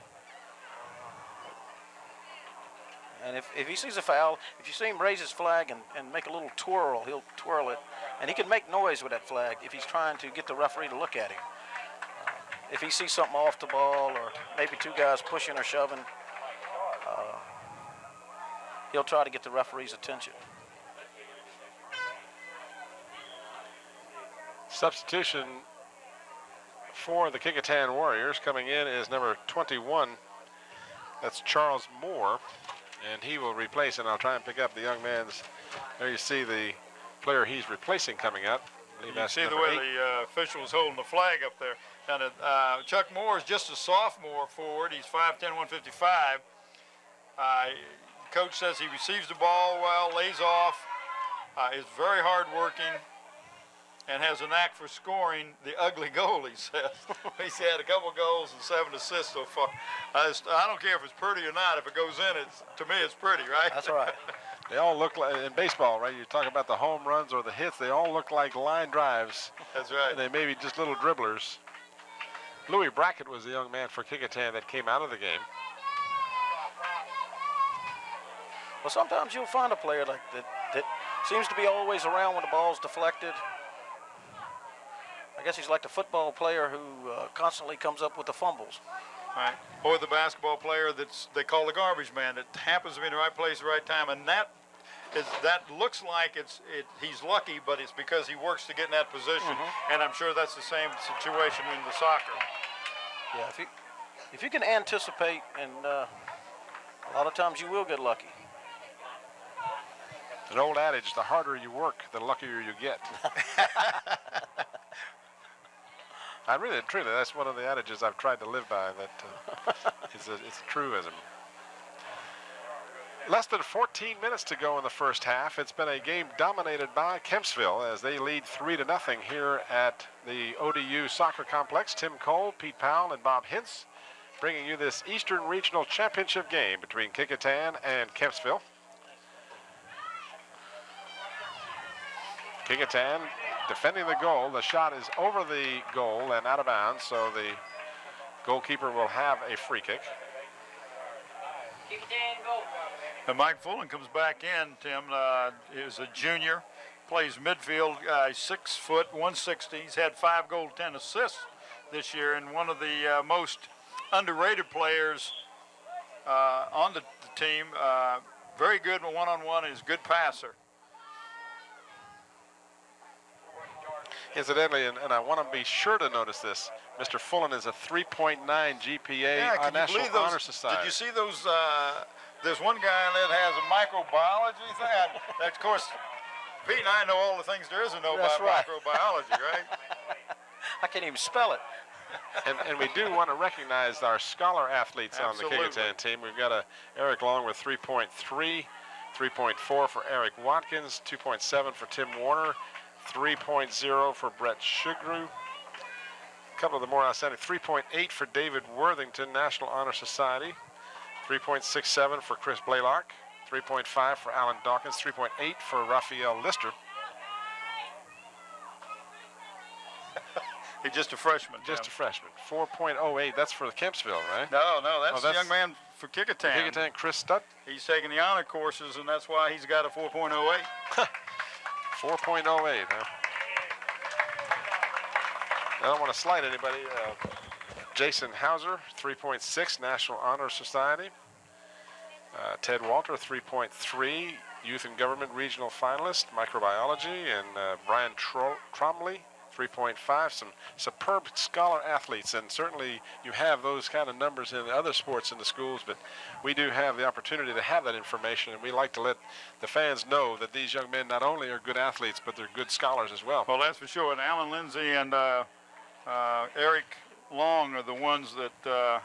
And if he sees a foul, if you see him raise his flag and make a little twirl, he'll twirl it. And he can make noise with that flag if he's trying to get the referee to look at him. If he sees something off the ball, or maybe 2 guys pushing or shoving, he'll try to get the referee's attention. Substitution for the Kecoughtan Warriors coming in is number 21. That's Charles Moore, and he will replace, and I'll try and pick up the young man's. There you see the player he's replacing coming out. You can see the way the official is holding the flag up there. And Chuck Moore is just a sophomore forward. He's 5'10", 155. Coach says he receives the ball well, lays off, is very hard working. and has a knack for scoring the ugly goal, he says. He's had a couple goals and 7 assists so far. I don't care if it's pretty or not. If it goes in, to me, it's pretty, right? That's right. They all look like, in baseball, right? You talk about the home runs or the hits, they all look like line drives. That's right. They may be just little dribblers. Louis Brackett was the young man for Kecoughtan that came out of the game. Well, sometimes you'll find a player like that seems to be always around when the ball's deflected. I guess he's like the football player who constantly comes up with the fumbles. Right. Or the basketball player they call the garbage man. That happens to be in the right place, the right time, and that looks like he's lucky, but it's because he works to get in that position. And I'm sure that's the same situation in the soccer. Yeah, if you can anticipate, and a lot of times you will get lucky. An old adage: the harder you work, the luckier you get. I really and truly, that's one of the adages I've tried to live by. That it's a truism. Less than 14 minutes to go in the first half. It's been a game dominated by Kempsville as they lead 3-0 here at the ODU Soccer Complex. Tim Cole, Pete Powell, and Bob Hintz bringing you this Eastern Regional Championship game between Kecoughtan and Kempsville. Kecoughtan defending the goal. The shot is over the goal and out of bounds, so the goalkeeper will have a free kick. And Mike Fullen comes back in, Tim. Is a junior, plays midfield, 6 foot, 160. He's had 5 goals, 10 assists this year, and one of the most underrated players on the team. Very good one-on-one, is a good passer. Incidentally, and I want to be sure to notice this, Mr. Fullen is a 3.9 GPA on National Honor Society. Did you see those? There's one guy that has a microbiology thing. Of course, Pete and I know all the things there is to know That's about right. microbiology, right? I can't even spell it. And we do want to recognize our scholar athletes Absolutely. on the Kecoughtan team. We've got Eric Long with 3.3, 3.4 for Eric Watkins, 2.7 for Tim Warner, 3.0 for Brett Shugru. A couple of the more outstanding, 3.8 for David Worthington, National Honor Society, 3.67 for Chris Blaylock, 3.5 for Alan Dawkins, 3.8 for Raphael Lister. He's just a freshman. Just a freshman. 4.08, that's for Kempsville, right? No, that's the that's young man for Kecoughtan. Kecoughtan, Chris Stutt. He's taking the honor courses, and that's why he's got a 4.08. 4.08, huh? I don't want to slight anybody. Jason Hauser, 3.6, National Honor Society. Ted Walter, 3.3, Youth and Government Regional Finalist, Microbiology. And Brian Tromley, 3.5. Some superb scholar athletes, and certainly you have those kind of numbers in the other sports in the schools, but we do have the opportunity to have that information, and we like to let the fans know that these young men not only are good athletes, but they're good scholars as well. Well, that's for sure. And Alan Lindsay and Eric Long are the ones that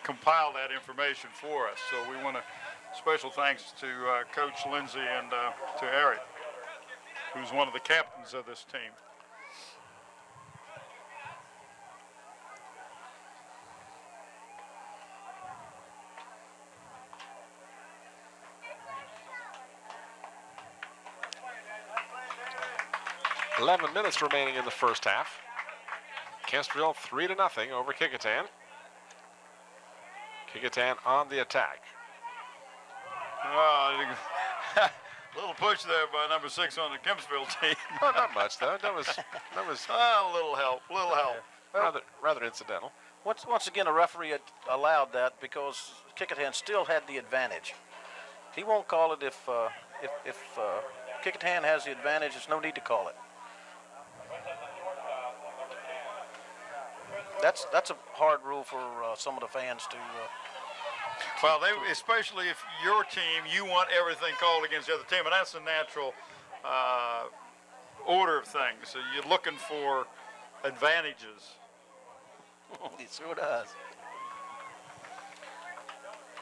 compile that information for us. So we want to special thanks to Coach Lindsay and to Eric, who's one of the captains of this team. .11 minutes remaining in the first half. Kempsville 3-0 over Kecoughtan. Kecoughtan on the attack. Little push there by number 6 on the Kempsville team. Oh, not much though. That was a little help. rather incidental. Once again, a referee had allowed that because Kecoughtan still had the advantage. He won't call it if Kecoughtan has the advantage. There's no need to call it. That's a hard rule for some of the fans to. Well, especially if your team, you want everything called against the other team, and that's the natural order of things. So you're looking for advantages. It sure does.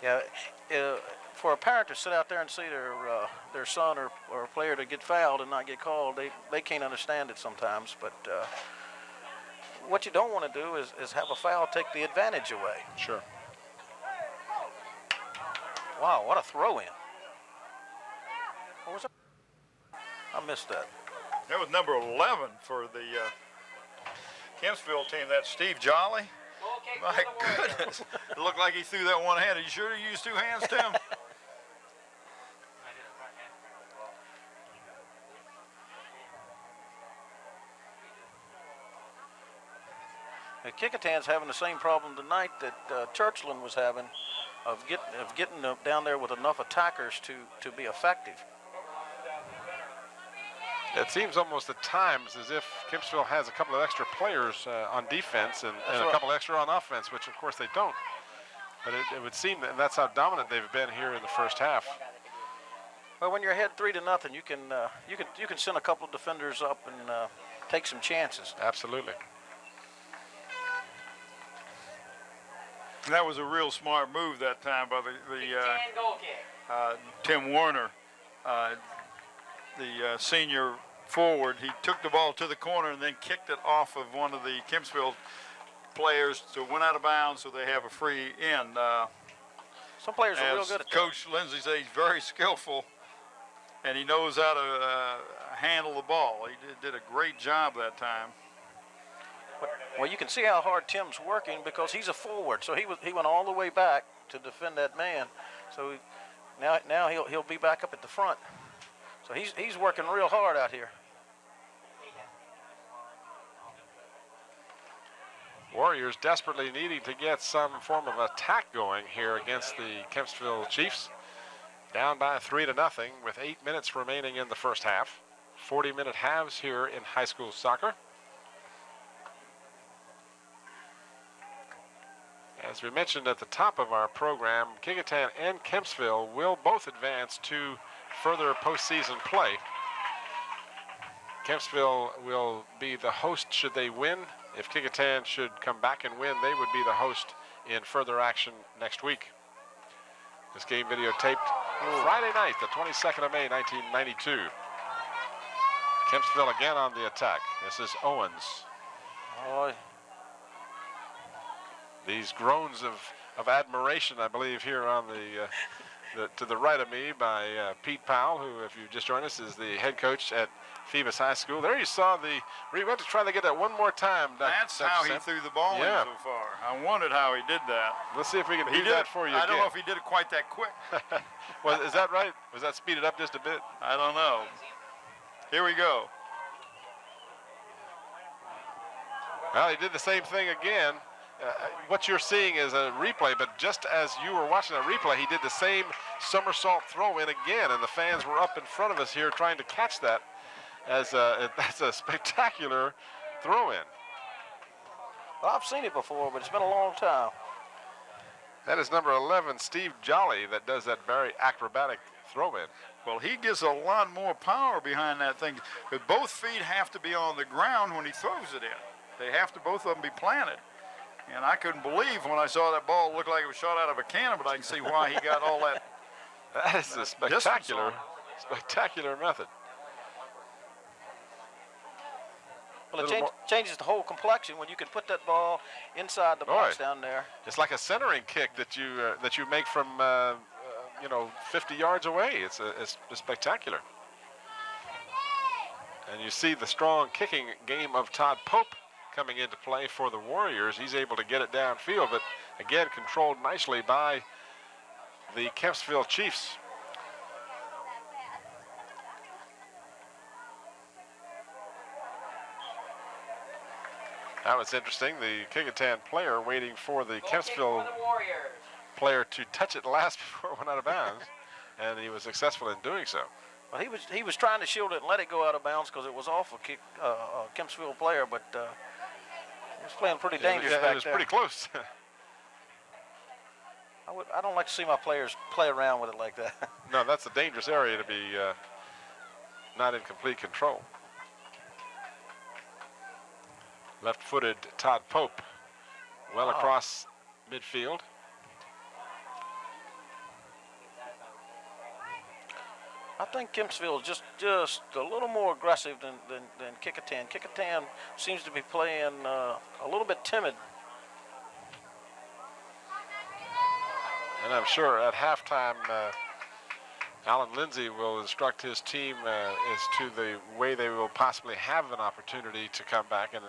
Yeah, for a parent to sit out there and see their son or player to get fouled and not get called, they can't understand it sometimes. But what you don't want to do is have a foul take the advantage away. Sure. Wow, what a throw in. What was it? I missed that. That was number 11 for the Kempsville team. That's Steve Jolly. My goodness. It looked like he threw that one hand. Are you sure he used two hands, Tim? Kecoughtan's having the same problem tonight that Churchland was having of getting down there with enough attackers to be effective. It seems almost at times as if Kempsville has a couple of extra players on defense and a couple extra on offense, which of course they don't. But it would seem that that's how dominant they've been here in the first half. Well, when you're ahead 3-0, you can send a couple of defenders up and take some chances. Absolutely. That was a real smart move that time by the Tim Warner, the senior forward. He took the ball to the corner and then kicked it off of one of the Kempsville players, so it went out of bounds, so they have a free in. Some players are real good at that. Coach Lindsay said, he's very skillful, and he knows how to handle the ball. He did a great job that time. Well, you can see how hard Tim's working because he's a forward, so he went all the way back to defend that man. So now he'll be back up at the front. So he's working real hard out here. Warriors desperately needing to get some form of attack going here against the Kempsville Chiefs. Down by 3-0 with 8 minutes remaining in the first half. 40-minute halves here in high school soccer. As we mentioned at the top of our program, Kecoughtan and Kempsville will both advance to further postseason play. Kempsville will be the host should they win. If Kecoughtan should come back and win, they would be the host in further action next week. This game videotaped Friday night, the 22nd of May, 1992. Kempsville again on the attack. This is Owens. Oh. These groans of admiration, I believe, here on to the right of me by Pete Powell, who, if you just joined us, is the head coach at Phoebus High School. There you saw we have to try to get that one more time. That's how he threw the ball in so far. I wondered how he did that. Let's see if we can do that for you I again. don't know if he did it quite that quick. Well, is that right? Was that speeded up just a bit? I don't know. Here we go. Well, he did the same thing again. What you're seeing is a replay, but just as you were watching a replay, he did the same somersault throw in again, and the fans were up in front of us here trying to catch that. That's a spectacular throw in. Well, I've seen it before, but it's been a long time. That is number 11, Steve Jolly, that does that very acrobatic throw in. Well, he gets a lot more power behind that thing, but both feet have to be on the ground when he throws it in. They have to, both of them, be planted. And I couldn't believe when I saw that ball look like it was shot out of a cannon, but I can see why he got all that. That is a spectacular method. Well, it changes the whole complexion when you can put that ball inside the box down there. It's like a centering kick that you make from 50 yards away. It's spectacular. And you see the strong kicking game of Todd Pope coming into play for the Warriors. He's able to get it downfield, but again controlled nicely by the Kempsville Chiefs. Now it's interesting, the Kecoughtan player waiting for the Kempsville player to touch it last before it went out of bounds, and he was successful in doing so. Well, he was trying to shield it and let it go out of bounds because it was off a Kempsville player, but he was playing pretty dangerous back there. It was pretty close. I don't like to see my players play around with it like that. No, that's a dangerous area to be not in complete control. Left-footed Todd Pope well across midfield. think Kempsville is just a little more aggressive than Kecoughtan. Kecoughtan seems to be playing a little bit timid. And I'm sure at halftime, Alan Lindsay will instruct his team as to the way they will possibly have an opportunity to come back. And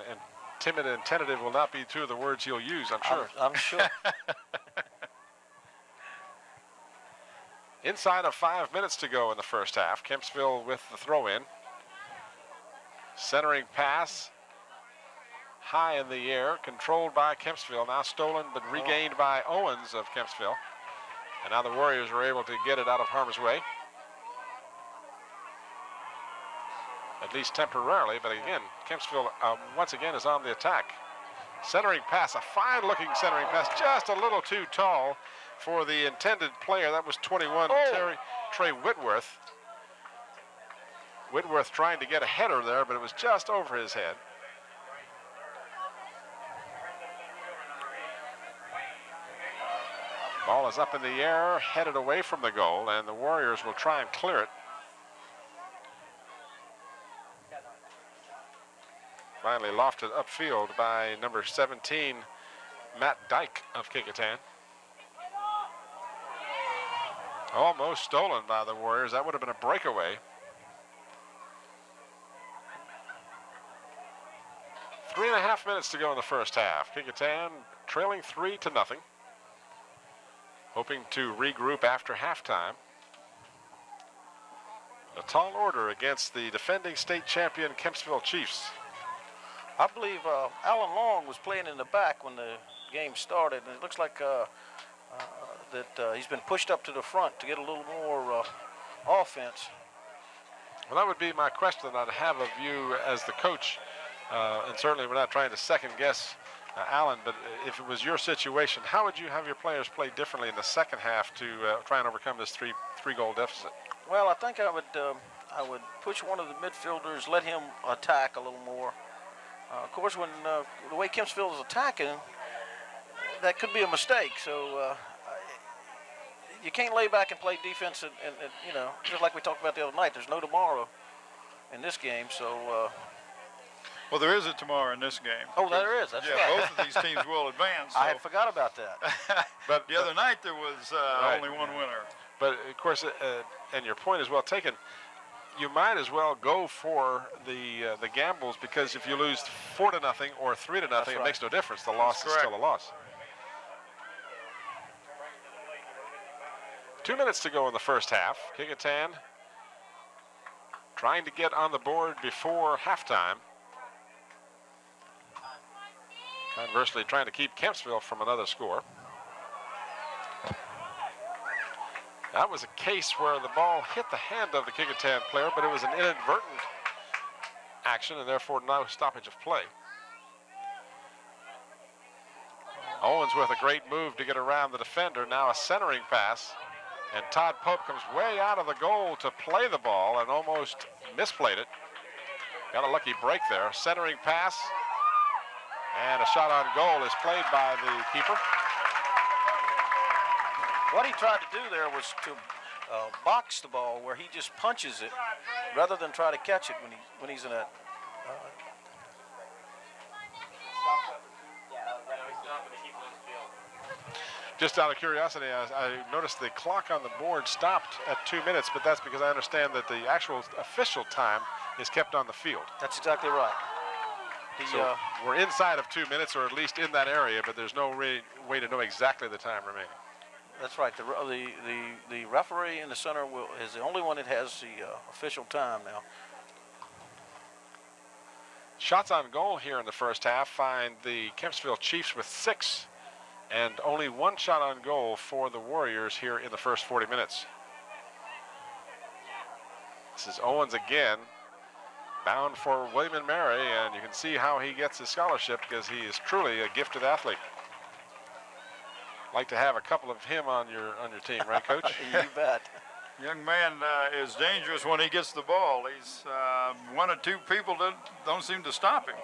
timid and tentative will not be two of the words he'll use, I'm sure. I'm sure. Inside of 5 minutes to go in the first half. Kempsville with the throw-in. Centering pass. High in the air, controlled by Kempsville. Now stolen, but regained by Owens of Kempsville. And now the Warriors are able to get it out of harm's way. At least temporarily, but again, Kempsville once again is on the attack. Centering pass, a fine-looking centering pass, just a little too tall for the intended player. That was 21, Trey Whitworth. Whitworth trying to get a header there, but it was just over his head. Ball is up in the air, headed away from the goal, and the Warriors will try and clear it. Finally lofted upfield by number 17, Matt Dyke of Kecoughtan. Almost stolen by the Warriors. That would have been a breakaway. 3.5 minutes to go in the first half. Kecoughtan trailing 3-0. Hoping to regroup after halftime. A tall order against the defending state champion Kempsville Chiefs. I believe Alan Long was playing in the back when the game started, and it looks like that he's been pushed up to the front to get a little more offense. Well, that would be my question I'd have of you as the coach, and certainly we're not trying to second guess Alan, but if it was your situation, how would you have your players play differently in the second half to try and overcome this three-goal deficit? Well, I think I would push one of the midfielders, let him attack a little more. Of course, when the way Kempsville is attacking, that could be a mistake. So you can't lay back and play defense, and you know, just like we talked about the other night. There's no tomorrow in this game, so. Well, there is a tomorrow in this game. Oh, there is. That's right. Both of these teams will advance. So. I had forgot about that. But the other night there was only one winner. But of course, and your point is well taken. You might as well go for the gambles, because if you lose 4-0 or 3-0, it makes no difference. The loss is still a loss. 2 minutes to go in the first half. Kecoughtan trying to get on the board before halftime. Conversely, trying to keep Kempsville from another score. That was a case where the ball hit the hand of the Kecoughtan player, but it was an inadvertent action, and therefore no stoppage of play. Owens with a great move to get around the defender. Now a centering pass, and Todd Pope comes way out of the goal to play the ball and almost misplayed it. Got a lucky break there. Centering pass, and a shot on goal is played by the keeper. What he tried to do there was to box the ball where he just punches it rather than try to catch it when he's in that. Just out of curiosity, I noticed the clock on the board stopped at 2 minutes, but that's because I understand that the actual official time is kept on the field. That's exactly right. So we're inside of 2 minutes, or at least in that area, but there's no way to know exactly the time remaining. That's right. The referee in the center is the only one that has the official time now. Shots on goal here in the first half find the Kempsville Chiefs with 6, and only 1 shot on goal for the Warriors here in the first 40 minutes. This is Owens again, bound for William & Mary, and you can see how he gets his scholarship, because he is truly a gifted athlete. Like to have a couple of him on your team, right, Coach? You bet. Young man is dangerous when he gets the ball. He's 1 or 2 people that don't seem to stop him.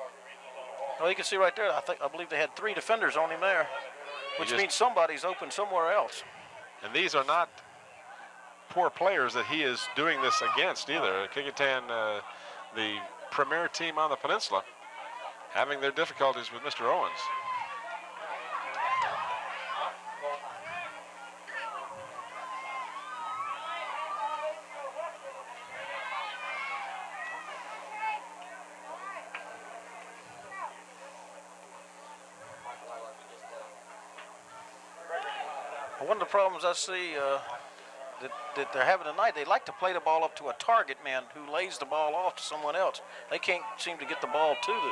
Well, you can see right there. I believe they had 3 defenders on him there, which means somebody's open somewhere else. And these are not poor players that he is doing this against either. Kecoughtan, the premier team on the peninsula, having their difficulties with Mr. Owens. One of the problems I see that they're having tonight, they like to play the ball up to a target man who lays the ball off to someone else. They can't seem to get the ball to the.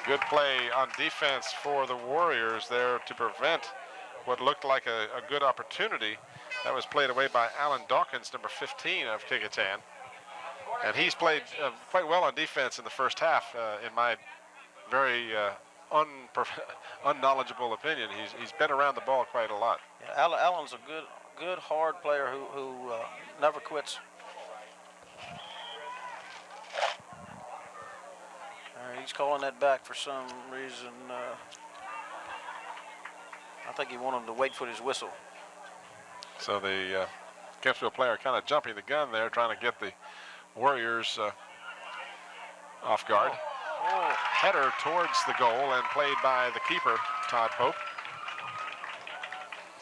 Good play on defense for the Warriors there to prevent what looked like a good opportunity. That was played away by Alan Dawkins, number 15 of Kecoughtan. And he's played quite well on defense in the first half, in my very unknowledgeable opinion. He's been around the ball quite a lot. Yeah, Alan's a good hard player who never quits. He's calling that back for some reason. I think he wanted him to wait for his whistle. So the Kempsville player kind of jumping the gun there, trying to get the Warriors off guard. Oh. Header towards the goal and played by the keeper, Todd Pope.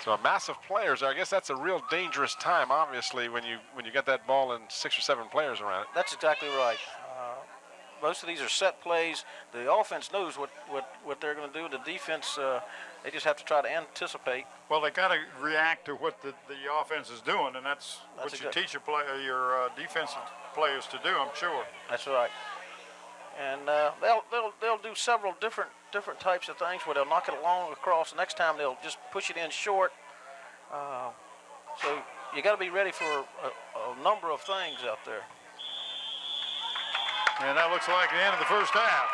So a mass of players. I guess that's a real dangerous time, obviously, when you get that ball and 6 or 7 players around it. That's exactly right. Most of these are set plays. The offense knows what they're going to do. The defense, they just have to try to anticipate. Well, they got to react to what the offense is doing, and that's what you teach your defensive players to do, I'm sure. That's right. And they'll do several different types of things where they'll knock it along across. Next time they'll just push it in short. So you got to be ready for a number of things out there. And that looks like the end of the first half.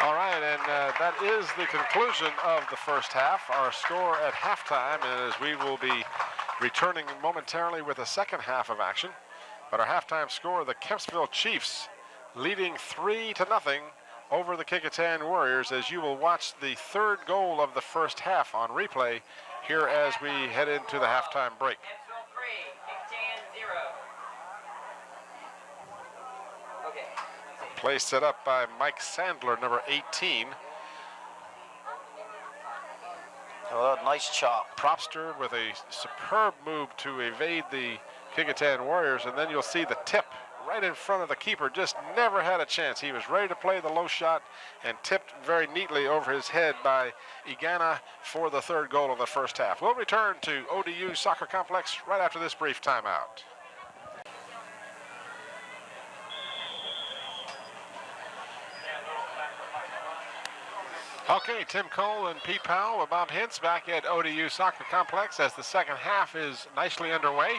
All right, and that is the conclusion of the first half. Our score at halftime is we will be returning momentarily with the second half of action. But our halftime score, the Kempsville Chiefs leading 3-0 over the Kecoughtan Warriors, as you will watch the third goal of the first half on replay here as we head into the halftime break. Kempsville 3, Kecoughtan 0. Okay. Play set up by Mike Sandler, number 18. Oh, nice chop. Propster with a superb move to evade the Kecoughtan Warriors, and then you'll see the tip right in front of the keeper. Just never had a chance. He was ready to play the low shot and tipped very neatly over his head by Igana for the third goal of the first half. We'll return to ODU Soccer Complex right after this brief timeout. Okay, Tim Cole and Pete Powell with Bob Hintz back at ODU Soccer Complex as the second half is nicely underway.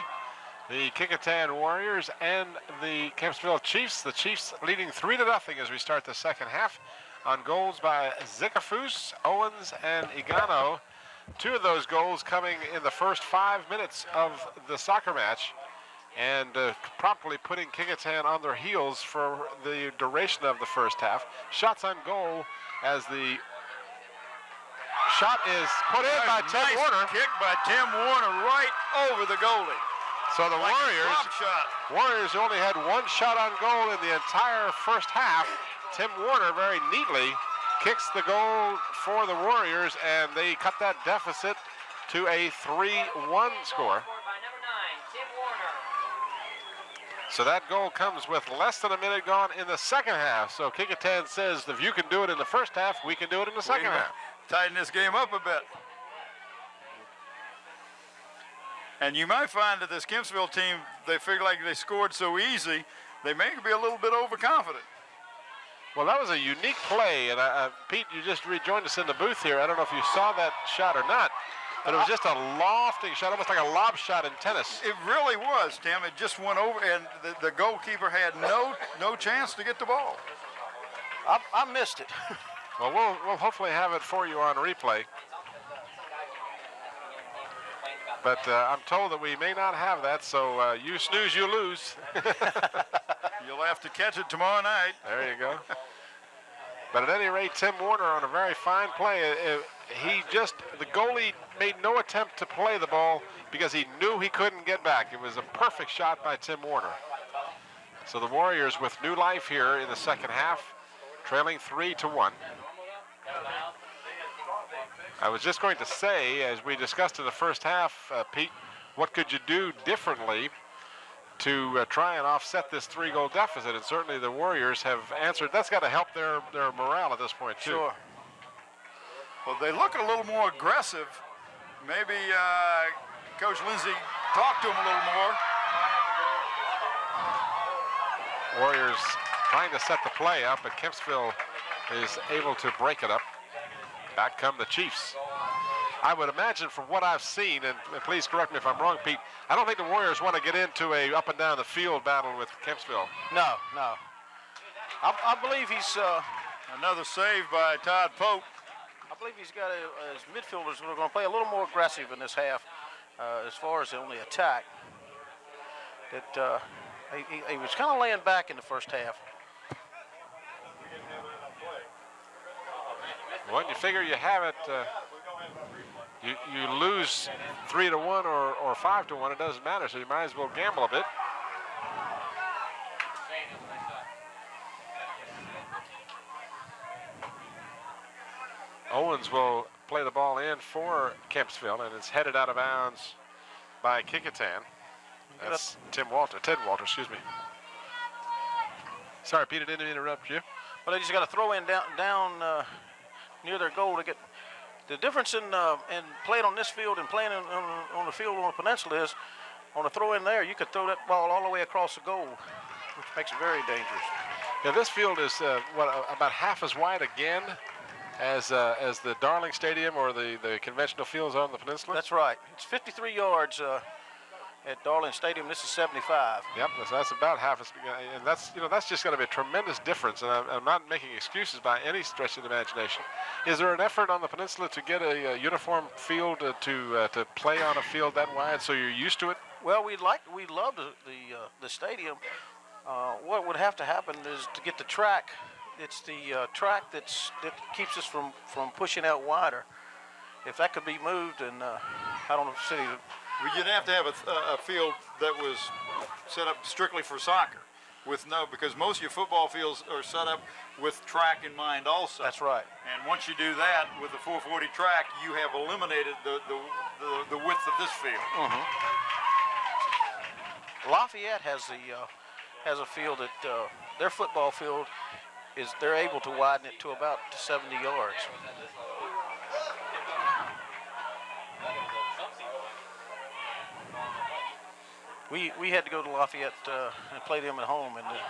The Kecoughtan Warriors and the Kempsville Chiefs. The Chiefs leading 3-0 as we start the second half on goals by Zikafus, Owens, and Igano. 2 of those goals coming in the first 5 minutes of the soccer match, and promptly putting Kecoughtan on their heels for the duration of the first half. Shots on goal as the shot is put in by Tim Warner. Kick by Tim Warner right over the goalie. So the Warriors only had 1 shot on goal in the entire first half. Tim Warner very neatly kicks the goal for the Warriors, and they cut that deficit to a 3-1 score. So that goal comes with less than a minute gone in the second half. So Kecoughtan says if you can do it in the first half, we can do it in the second half. Tighten this game up a bit. And you might find that this Kempsville team, they feel like they scored so easy, they may be a little bit overconfident. Well, that was a unique play, and Pete, you just rejoined us in the booth here. I don't know if you saw that shot or not, but it was just a lofting shot, almost like a lob shot in tennis. It really was, Tim. It just went over, and the goalkeeper had no chance to get the ball. I missed it. Well, we'll hopefully have it for you on replay. But I'm told that we may not have that, so you snooze, you lose. You'll have to catch it tomorrow night. There you go. But at any rate, Tim Warner on a very fine play. the goalie made no attempt to play the ball because he knew he couldn't get back. It was a perfect shot by Tim Warner. So the Warriors with new life here in the second half, trailing 3-1. I was just going to say, as we discussed in the first half, Pete, what could you do differently to try and offset this 3-goal deficit? And certainly the Warriors have answered. That's got to help their morale at this point, too. Sure. Well, they look a little more aggressive. Maybe Coach Lindsay talked to them a little more. Warriors trying to set the play up, but Kempsville is able to break it up. Back come the Chiefs. I would imagine from what I've seen, and please correct me if I'm wrong, Pete, I don't think the Warriors want to get into a up and down the field battle with Kempsville. No. I believe he's... Another save by Todd Pope. I believe he's got his midfielders who are going to play a little more aggressive in this half as far as the only attack. That he was kind of laying back in the first half. Well, you figure you have it. You lose 3-1 or 5-1, it doesn't matter, so you might as well gamble a bit. Owens will play the ball in for Kempsville, and it's headed out of bounds by Kecoughtan. That's Ted Walter, excuse me. Sorry, Peter, didn't interrupt you. Well, they just got to throw in down near their goal to get the difference in playing on this field and playing on the field on the peninsula is on a throw in there, you could throw that ball all the way across the goal, which makes it very dangerous. Yeah, this field is about half as wide again as the Darling Stadium or the conventional fields on the peninsula. That's right. It's 53 yards at Darling Stadium. This is 75. Yep, that's about half as, and that's just going to be a tremendous difference. And I'm not making excuses by any stretch of the imagination. Is there an effort on the peninsula to get a uniform field to play on a field that wide so you're used to it? Well, we love the stadium. What would have to happen is to get the track. It's the track that keeps us from pushing out wider. If that could be moved, and I don't know if the city. You'd have to have a field that was set up strictly for soccer, because most of your football fields are set up with track in mind also. That's right. And once you do that with the 440 track, you have eliminated the width of this field. Mm-hmm. Lafayette has a field that their football field they're able to widen it to about 70 yards. We had to go to Lafayette and play them at home, and it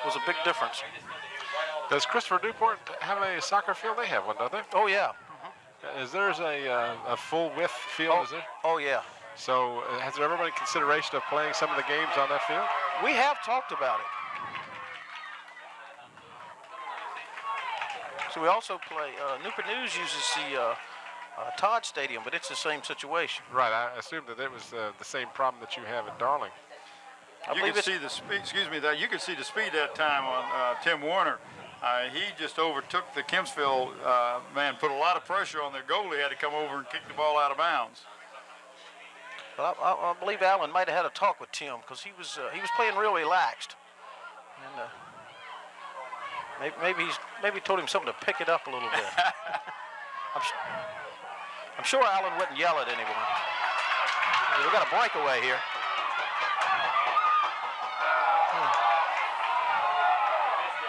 was a big difference. Does Christopher Newport have a soccer field? They have one, don't they? Oh yeah. Is theirs a full width field? Is there? Oh yeah. So has there ever been consideration of playing some of the games on that field? We have talked about it. So we also play, Newport News uses the Todd Stadium, but it's the same situation. Right, I assumed that it was the same problem that you have at Darling. You can see the speed. Excuse me, you can see the speed that time on Tim Warner. He just overtook the Kempsville man, put a lot of pressure on their goalie. Had to come over and kick the ball out of bounds. Well, I believe Allen might have had a talk with Tim because he was playing real relaxed, and maybe told him something to pick it up a little bit. I'm sure Allen wouldn't yell at anyone. We got a breakaway here.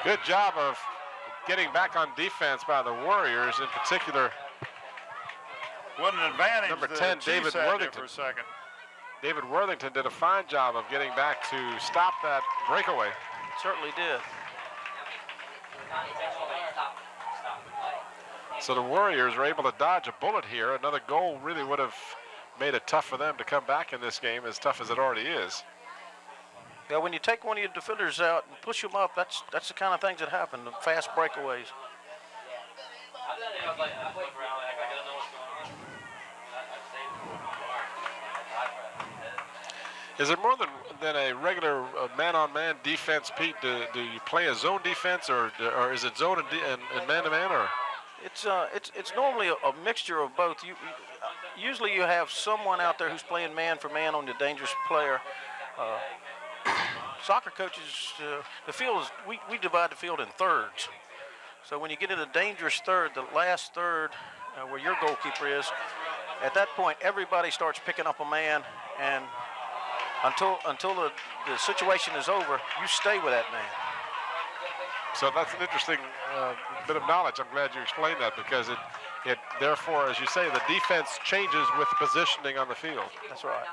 Good job of getting back on defense by the Warriors, in particular. What an advantage. Number the 10, Chiefs David had there Worthington. for a second. David Worthington did a fine job of getting back to stop that breakaway. Certainly did. So the Warriors are able to dodge a bullet here. Another goal really would have made it tough for them to come back in this game, as tough as it already is. Yeah, when you take one of your defenders out and push them up, that's the kind of things that happen, the fast breakaways. Is it more than a regular man-on-man defense, Pete? Do you play a zone defense, or is it zone and man-to-man? Or It's normally a mixture of both. Usually you have someone out there who's playing man for man on the dangerous player. Soccer coaches, the field is, we divide the field in thirds. So when you get in a dangerous third, the last third where your goalkeeper is, at that point everybody starts picking up a man, and until the situation is over, you stay with that man. So that's an interesting bit of knowledge. I'm glad you explained that, because it therefore, as you say, the defense changes with the positioning on the field. That's right.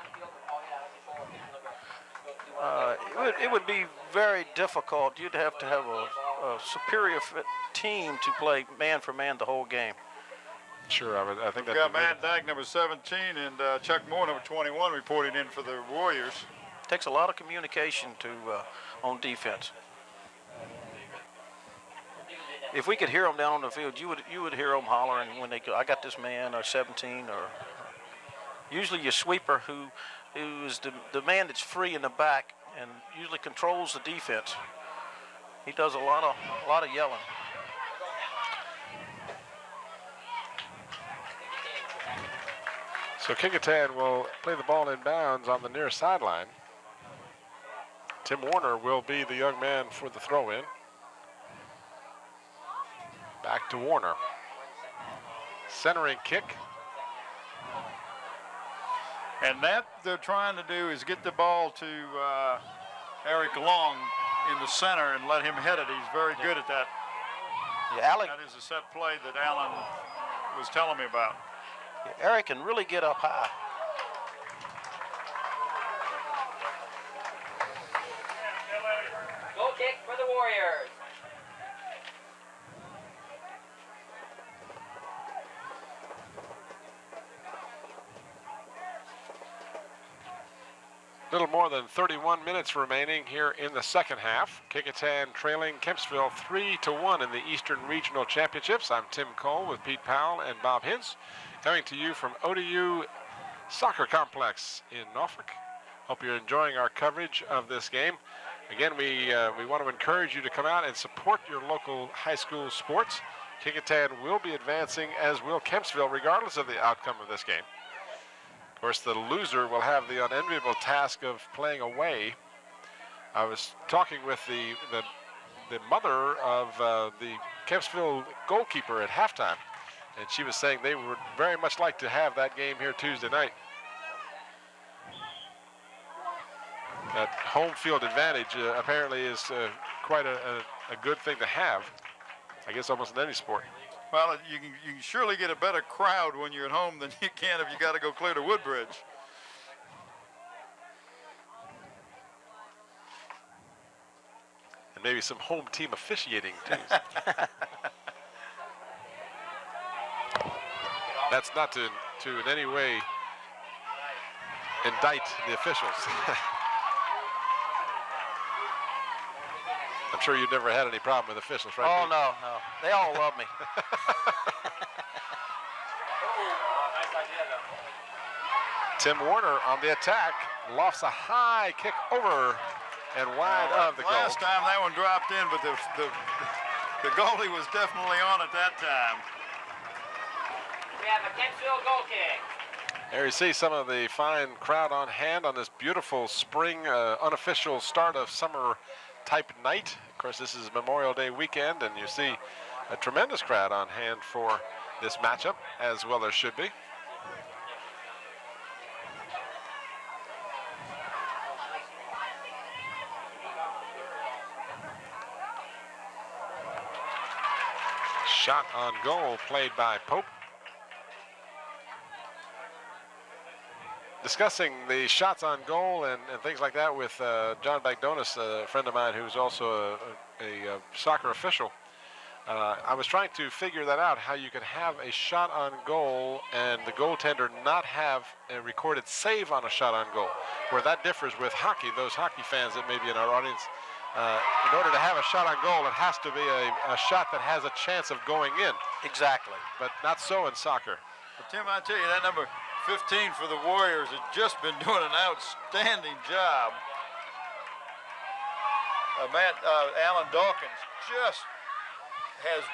It would be very difficult. You'd have to have a superior team to play man for man the whole game. Sure, I think We've that's got Matt Dyke, number 17, and Chuck Moore, number 21, reporting in for the Warriors. Takes a lot of communication on defense. If we could hear them down on the field, you would hear them hollering when they go, "I got this man," or 17, or usually your sweeper who is the man that's free in the back and usually controls the defense. He does a lot of yelling. So Kecoughtan will play the ball inbounds on the near sideline. Tim Warner will be the young man for the throw-in. Back to Warner. Centering kick. And that they're trying to do is get the ball to Eric Long in the center and let him hit it. He's very good at that. Yeah, Alec, That is a set play that Alan was telling me about. Eric can really get up high. Goal kick for the Warriors. Little more than 31 minutes remaining here in the second half. Kecoughtan trailing Kempsville 3-1 in the Eastern Regional Championships. I'm Tim Cole with Pete Powell and Bob Hintz, coming to you from ODU Soccer Complex in Norfolk. Hope you're enjoying our coverage of this game. Again, we want to encourage you to come out and support your local high school sports. Kecoughtan will be advancing, as will Kempsville, regardless of the outcome of this game. Of course, the loser will have the unenviable task of playing away. I was talking with the mother of the Kempsville goalkeeper at halftime, and she was saying they would very much like to have that game here Tuesday night. That home field advantage apparently is quite a good thing to have, I guess almost in any sport. Well, you can surely get a better crowd when you're at home than you can if you got to go clear to Woodbridge. And maybe some home team officiating too. That's not to in any way indict the officials. I'm sure you've never had any problem with officials, right? Oh, Pete? no. They all love me. Tim Warner on the attack, lofts a high kick over and wide of the goal. Last time that one dropped in, but the goalie was definitely on at that time. We have a Kempsville goal kick. There you see some of the fine crowd on hand on this beautiful spring, unofficial start of summer type night. Of course, this is Memorial Day weekend, and you see a tremendous crowd on hand for this matchup, as well as should be. Shot on goal played by Pope. Discussing the shots on goal and things like that with John Bagdonis, a friend of mine who's also a soccer official. I was trying to figure that out, how you could have a shot on goal and the goaltender not have a recorded save on a shot on goal. Where that differs with hockey, those hockey fans that may be in our audience, in order to have a shot on goal, it has to be a shot that has a chance of going in. Exactly. But not so in soccer. But Tim, I tell you, that number 15 for the Warriors has just been doing an outstanding job. Alan Dawkins just has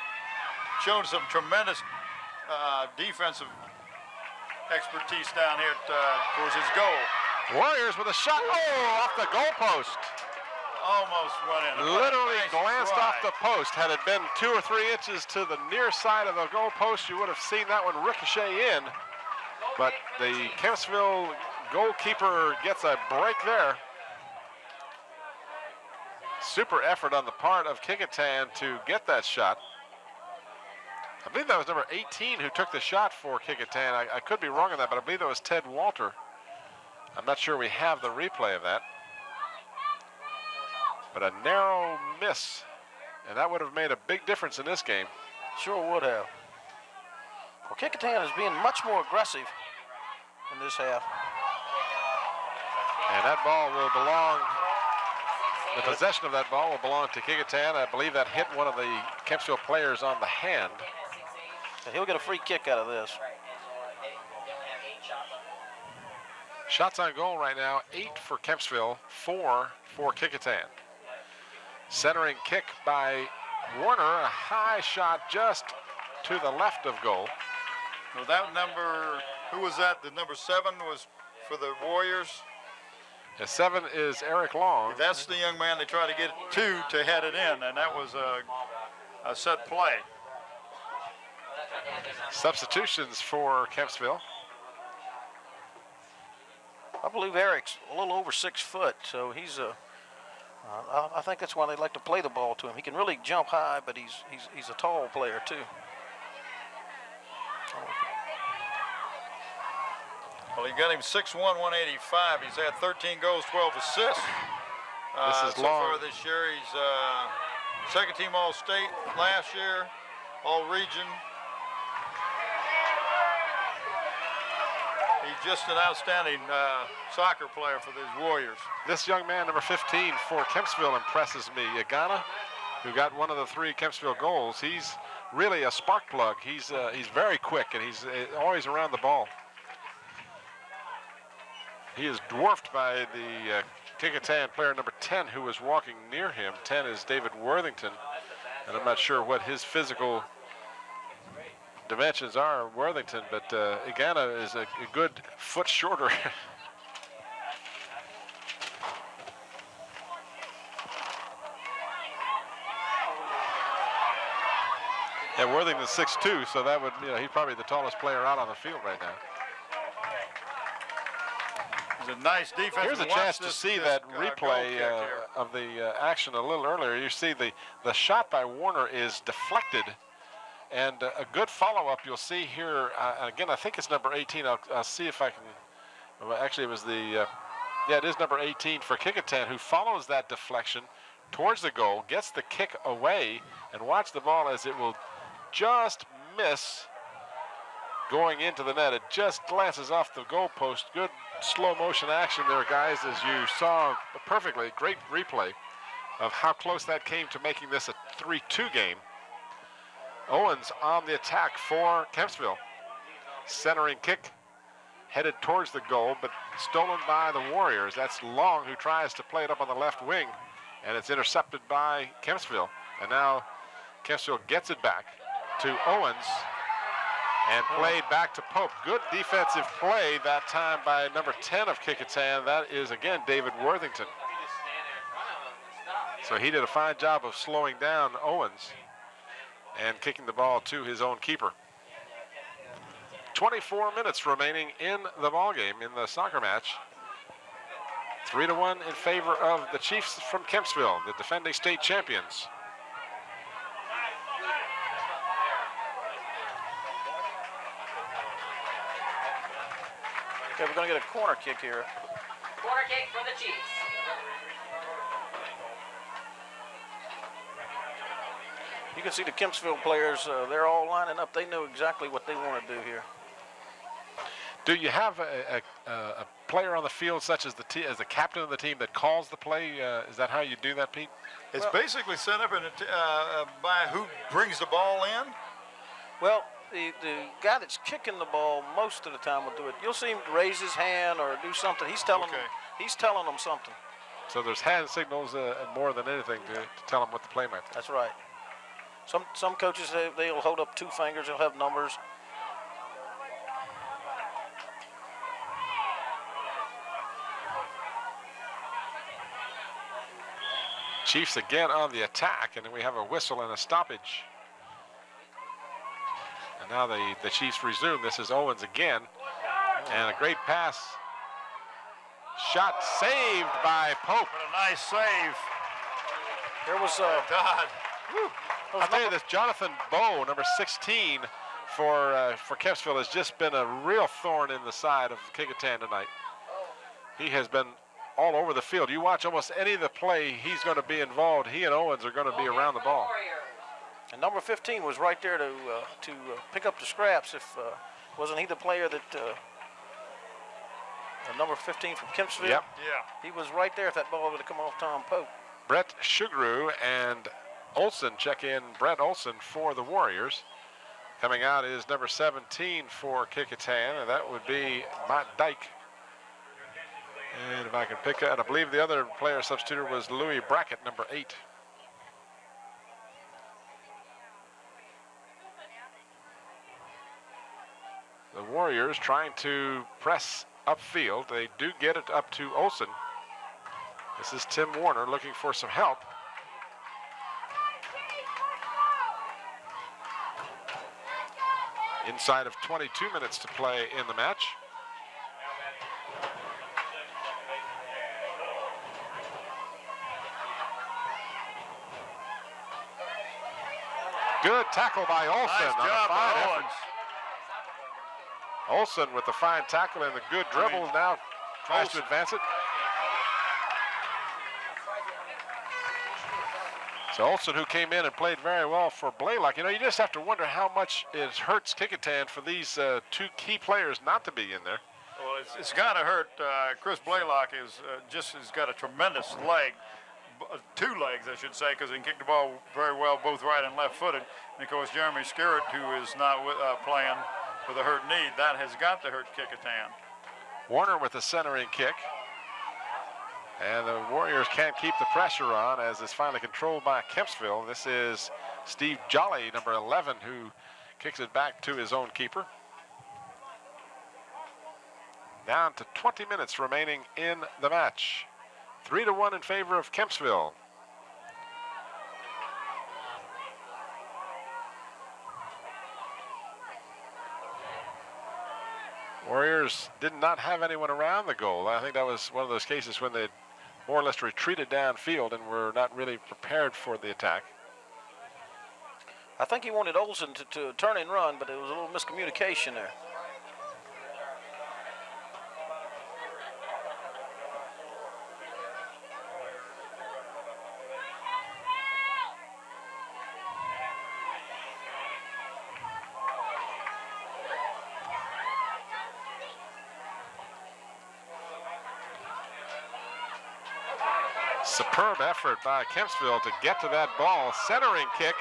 showed some tremendous defensive expertise down here towards his goal. Warriors with a shot. Oh, off the goalpost. Almost went in. Literally Nice glanced try. off the post. Had it been 2 or 3 inches to the near side of the goalpost, you would have seen that one ricochet in. But the Kempsville goalkeeper gets a break there. Super effort on the part of Kecoughtan to get that shot. I believe that was number 18 who took the shot for Kecoughtan. I could be wrong on that, but I believe that was Ted Walter. I'm not sure we have the replay of that. But a narrow miss, and that would have made a big difference in this game. Sure would have. Well, Kecoughtan is being much more aggressive in this half. And that ball will belong, the possession of that ball will belong to Kecoughtan. I believe that hit one of the Kempsville players on the hand. So he'll get a free kick out of this. Shots on goal right now, 8 for Kempsville, 4 for Kecoughtan. Centering kick by Warner, a high shot just to the left of goal. Well, that number, who was that? The number 7 was for the Warriors. The 7 is Eric Long. That's the young man they tried to get to head it in, and that was a set play. Substitutions for Kempsville. I believe Eric's a little over 6 foot, so he's I think that's why they like to play the ball to him. He can really jump high, but he's a tall player too. Well, he got him 6'1", 185. He's had 13 goals, 12 assists. This is so Long. far this year. He's second team All-State last year, All-Region. He's just an outstanding soccer player for these Warriors. This young man, number 15 for Kempsville, impresses me. Yagana, who got one of the 3 Kempsville goals. He's really a spark plug. He's very quick, and he's always around the ball. He is dwarfed by the Kecoughtan player number 10 who was walking near him. 10 is David Worthington, and I'm not sure what his physical dimensions are, Worthington, but Igana is a good foot shorter. Yeah, Worthington's 6'2", so that would, he's probably the tallest player out on the field right now. It's a nice defense. Here's a chance to see that replay of the action a little earlier. You see the shot by Warner is deflected, and a good follow-up you'll see here. Again, I think it's number 18. I'll see if I can. Well, actually, it was it is number 18 for Kecoughtan, who follows that deflection towards the goal, gets the kick away, and watch the ball as it will just miss going into the net. It just glances off the goalpost. Good slow motion action there, guys, as you saw perfectly. Great replay of how close that came to making this a 3-2 game. Owens on the attack for Kempsville. Centering kick headed towards the goal, but stolen by the Warriors. That's Long, who tries to play it up on the left wing, and it's intercepted by Kempsville. And now Kempsville gets it back to Owens and played back to Pope. Good defensive play that time by number 10 of Kecoughtan. That is, again, David Worthington. So he did a fine job of slowing down Owens and kicking the ball to his own keeper. 24 minutes remaining in the ballgame, in the soccer match. 3-1 in favor of the Chiefs from Kempsville, the defending state champions. Okay, we're going to get a corner kick here. Corner kick for the Chiefs. You can see the Kempsville players, they're all lining up. They know exactly what they want to do here. Do you have a player on the field such as the captain of the team that calls the play? Is that how you do that, Pete? It's basically set up by who brings the ball in. Well, the guy that's kicking the ball most of the time will do it. You'll see him raise his hand or do something. He's telling them something. So there's hand signals more than anything to tell them what the play might be. That's right. Some coaches, they'll hold up 2 fingers. They'll have numbers. Chiefs again on the attack, and then we have a whistle and a stoppage. And now the Chiefs resume. This is Owens again, and a great pass. Shot saved by Pope. What a nice save. There was God. I'll tell you this, Jonathan Bowe, number 16 for Kempsville, has just been a real thorn in the side of Kecoughtan tonight. He has been all over the field. You watch almost any of the play, he's going to be involved. He and Owens are going to be around the ball. And number 15 was right there to pick up the scraps. If wasn't he the player that number 15 from Kempsville? Yep. Yeah. He was right there if that ball would have come off Tom Pope. Brett Sugaru and Olson check in. Brett Olson for the Warriors. Coming out is number 17 for Kecoughtan, and that would be Matt Dyke. And if I can pick that, I believe the other player substitute was Louis Brackett, number 8. The Warriors trying to press upfield. They do get it up to Olson. This is Tim Warner looking for some help. Inside of 22 minutes to play in the match. Good tackle by Olson. Nice on a job fine by effort. Owens. Olson with the fine tackle and the good dribble now tries to advance it. So Olson, who came in and played very well for Blaylock, you know, you just have to wonder how much it hurts Kecoughtan for these 2 key players not to be in there. Well, it's got to hurt. Chris Blaylock has got a tremendous leg. 2 legs, I should say, because he can kick the ball very well, both right and left-footed. And of course, Jeremy Skerritt, who is not playing with a hurt knee, that has got to hurt Kecoughtan. Warner with the centering kick. And the Warriors can't keep the pressure on as it's finally controlled by Kempsville. This is Steve Jolly, number 11, who kicks it back to his own keeper. Down to 20 minutes remaining in the match. 3-1 in favor of Kempsville. Warriors did not have anyone around the goal. I think that was one of those cases when they more or less retreated downfield and were not really prepared for the attack. I think he wanted Olsen to turn and run, but there was a little miscommunication there. Superb effort by Kempsville to get to that ball. Centering kick.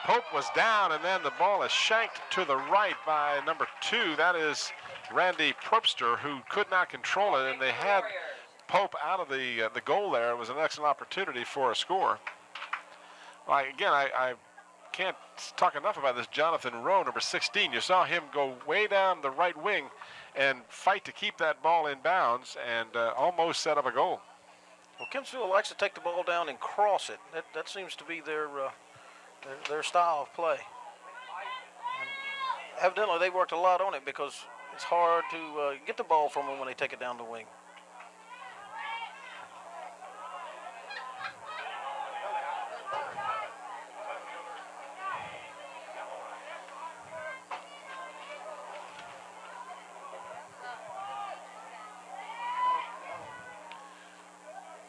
Pope was down, and then the ball is shanked to the right by number 2. That is Randy Probster, who could not control it, and they had Pope out of the goal there. It was an excellent opportunity for a score. Well, again, I can't talk enough about this Jonathan Rowe, number 16. You saw him go way down the right wing and fight to keep that ball in bounds and almost set up a goal. Well, Kempsville likes to take the ball down and cross it. That seems to be their style of play. And evidently, they worked a lot on it because it's hard to get the ball from them when they take it down the wing.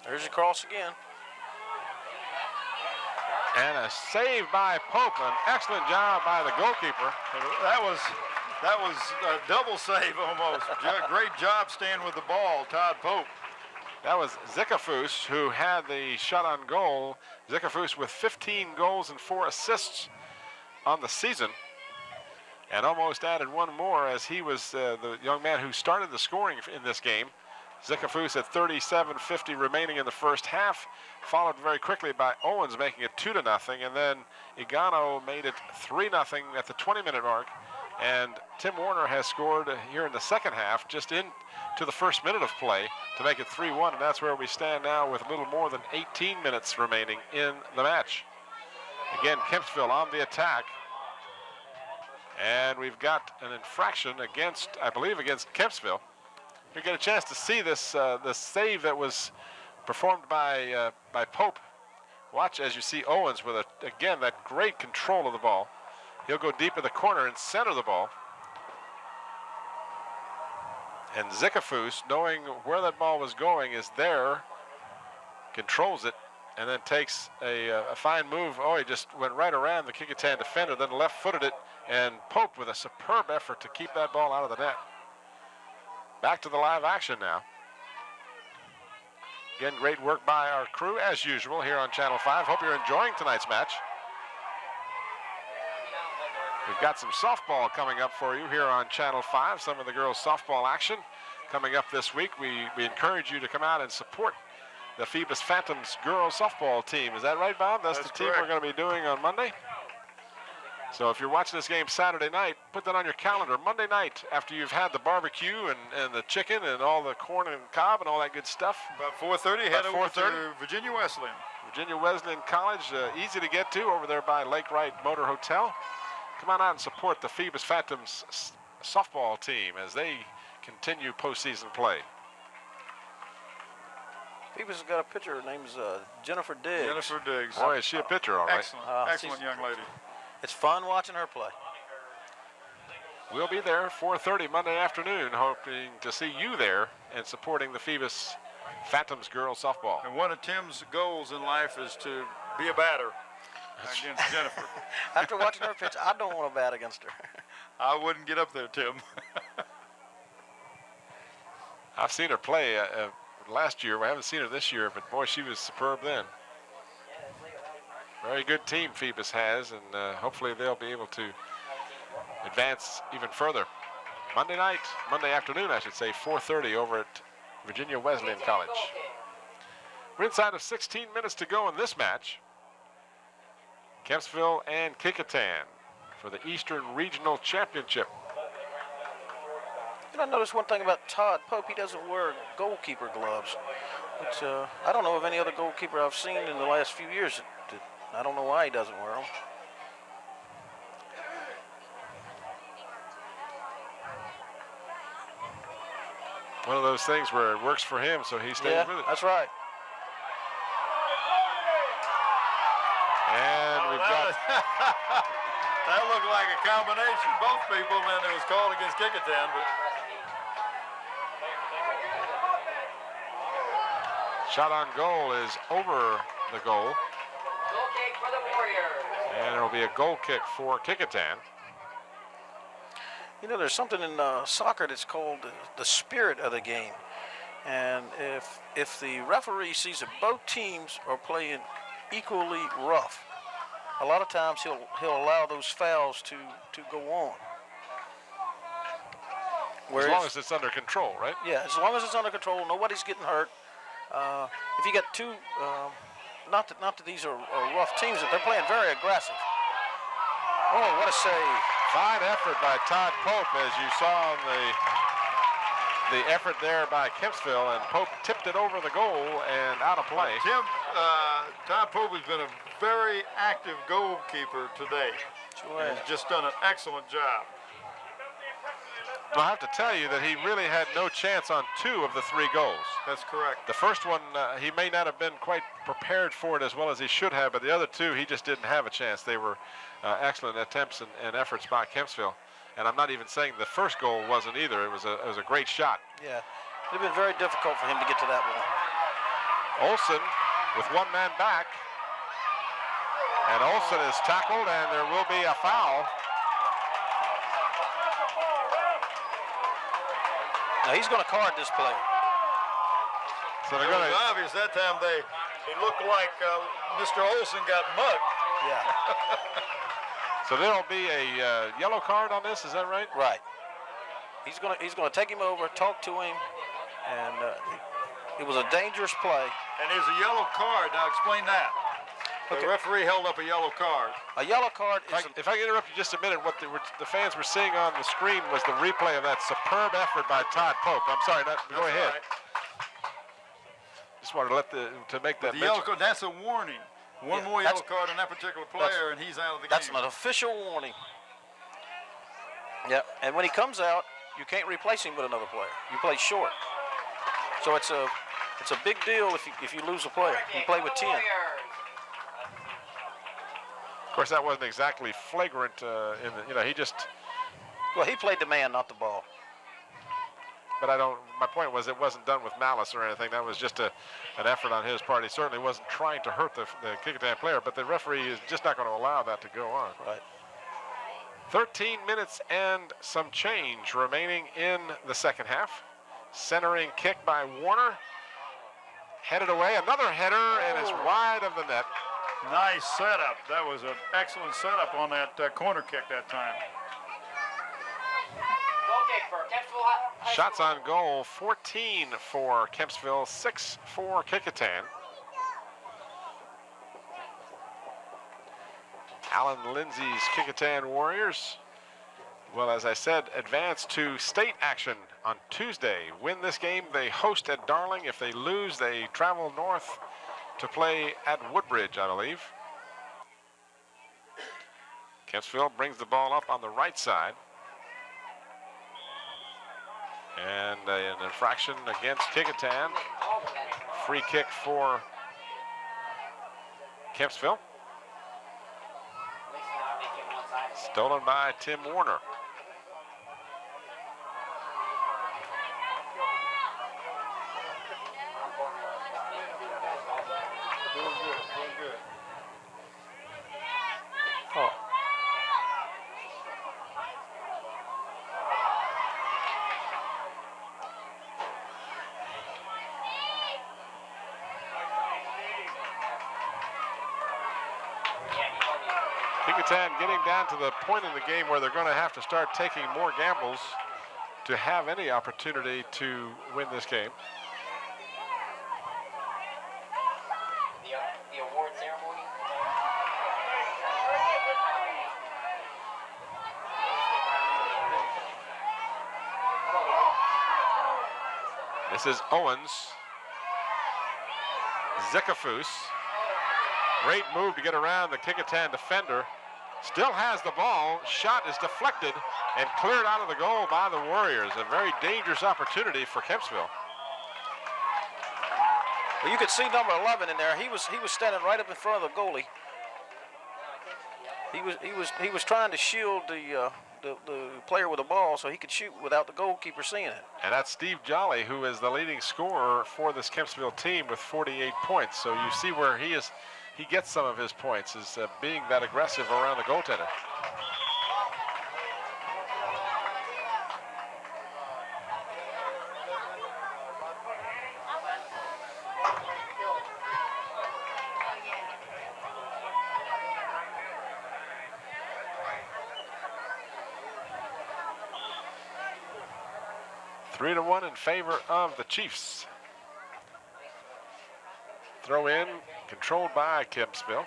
There's a cross again. And a save by Pope. An excellent job by the goalkeeper. That was a double save almost. Great job staying with the ball, Todd Pope. That was Zickafoos who had the shot on goal. Zickafoos with 15 goals and 4 assists on the season. And almost added one more as he was the young man who started the scoring in this game. Zickafoos at 37:50 remaining in the first half, followed very quickly by Owens making it 2-0, and then Igano made it 3-0 at the 20-minute mark, and Tim Warner has scored here in the second half, just into the first minute of play, to make it 3-1, and that's where we stand now with a little more than 18 minutes remaining in the match. Again, Kempsville on the attack, and we've got an infraction against, I believe, against Kempsville. You get a chance to see this the save that was performed by Pope. Watch as you see Owens with again that great control of the ball. He'll go deep in the corner and center the ball. And Zickafoos, knowing where that ball was going, is there, controls it, and then takes a fine move. Oh, he just went right around the Kecoughtan defender, then left-footed it, and Pope with a superb effort to keep that ball out of the net. Back to the live action now. Again, great work by our crew, as usual, here on Channel 5. Hope you're enjoying tonight's match. We've got some softball coming up for you here on Channel 5. Some of the girls' softball action coming up this week. We encourage you to come out and support the Phoebus Phantoms girls softball team. Is that right, Bob? That's the team correct. we're going to be doing on Monday. So if you're watching this game Saturday night, put that on your calendar. Monday night, after you've had the barbecue and the chicken and all the corn and cob and all that good stuff. About 4:30, head About over 4:30. to Virginia Wesleyan. Virginia Wesleyan College, easy to get to over there by Lake Wright Motor Hotel. Come on out and support the Phoebus Phantoms softball team as they continue postseason play. Phoebus has got a pitcher. Her name's Jennifer Diggs. Jennifer Diggs. Boy, is she a pitcher, all right. Excellent, excellent she's- young lady. It's fun watching her play. We'll be there 4:30 Monday afternoon, hoping to see you there and supporting the Phoebus Phantoms girls softball. And one of Tim's goals in life is to be a batter against Jennifer. After watching her pitch, I don't want to bat against her. I wouldn't get up there, Tim. I've seen her play last year. We haven't seen her this year, but boy, she was superb then. Very good team Phoebus has, and hopefully they'll be able to advance even further. Monday afternoon, I should say, 4:30 over at Virginia Wesleyan College. We're inside of 16 minutes to go in this match. Kempsville and Kecoughtan for the Eastern Regional Championship. You know, I noticed one thing about Todd Pope. He doesn't wear goalkeeper gloves, which I don't know of any other goalkeeper I've seen in the last few years. I don't know why he doesn't wear them. One of those things where it works for him, so he stays with it. That's right. And we've got That looked like a combination, both people, and it was called against Kecoughtan, but shot on goal is over the goal. Goal kick for the Warriors. And it'll be a goal kick for Kecoughtan. You know, there's something in soccer that's called the spirit of the game. And if the referee sees that both teams are playing equally rough, a lot of times he'll allow those fouls to go on. As long as it's under control, right? Yeah, as long as it's under control, nobody's getting hurt. If you got two, not that these are rough teams, that they're playing very aggressive. Oh, what a save. Fine effort by Todd Pope, as you saw in the effort there by Kempsville, and Pope tipped it over the goal and out of play. Tim, Todd Pope has been a very active goalkeeper today. Sure He's just done an excellent job. I'll have to tell you that he really had no chance on 2 of the 3 goals. That's correct. The first one, he may not have been quite prepared for it as well as he should have, but the other 2, he just didn't have a chance. They were excellent attempts and efforts by Kempsville. And I'm not even saying the first goal wasn't either. It was a great shot. Yeah, it would have been very difficult for him to get to that ball. Olsen with 1 man back. And Olsen is tackled, and there will be a foul. Now he's going to card this play. So they're It going was to. obvious that time it looked like Mr. Olsen got mugged. Yeah, So there'll be a yellow card on this. Is that right? right. He's gonna take him over, talk to him, and it was a dangerous play. And there's a yellow card. Now explain that. Okay. The referee held up a yellow card. A yellow card is If I can interrupt you just a minute, what the fans were seeing on the screen was the replay of that superb effort by Todd Pope. I'm sorry, go That's ahead. right. Just wanted to make that The mention. yellow card, that's a warning. One more yellow card on that particular player, and he's out of the game. That's an official warning. Yeah, and when he comes out, you can't replace him with another player. You play short. So it's a big deal if you lose a player. You play with 10. Of course, that wasn't exactly flagrant. He just. Well, he played the man, not the ball. But my point was it wasn't done with malice or anything. That was just an effort on his part. He certainly wasn't trying to hurt the Kecoughtan player, but the referee is just not going to allow that to go on. Right. 13 minutes and some change remaining in the second half. Centering kick by Warner. Headed away, another header, and it's wide of the net. Nice setup. That was an excellent setup on that corner kick that time. Goal kick for Kempsville High Shots School. on goal, 14 for Kempsville, 6 for Kecoughtan. Alan Lindsay's Kecoughtan Warriors, well, as I said, advance to state action on Tuesday. Win this game, they host at Darling. If they lose, they travel north to play at Woodbridge, I believe. Kempsville brings the ball up on the right side. And an infraction against Kecoughtan. Free kick for Kempsville. Stolen by Tim Warner. Doing good. Oh. Kecoughtan getting down to the point in the game where they're going to have to start taking more gambles to have any opportunity to win this game. The award ceremony. This is Owens. Zekafus. Great move to get around the Kecoughtan defender. Still has the ball. Shot is deflected and cleared out of the goal by the Warriors. A very dangerous opportunity for Kempsville. Well, you could see number 11 in there. He was standing right up in front of the goalie. He was trying to shield the player with the ball so he could shoot without the goalkeeper seeing it. And that's Steve Jolly, who is the leading scorer for this Kempsville team with 48 points. So you see where he gets some of his points, is being that aggressive around the goaltender. Three to 1 in favor of the Chiefs. Throw in, controlled by Kempsville.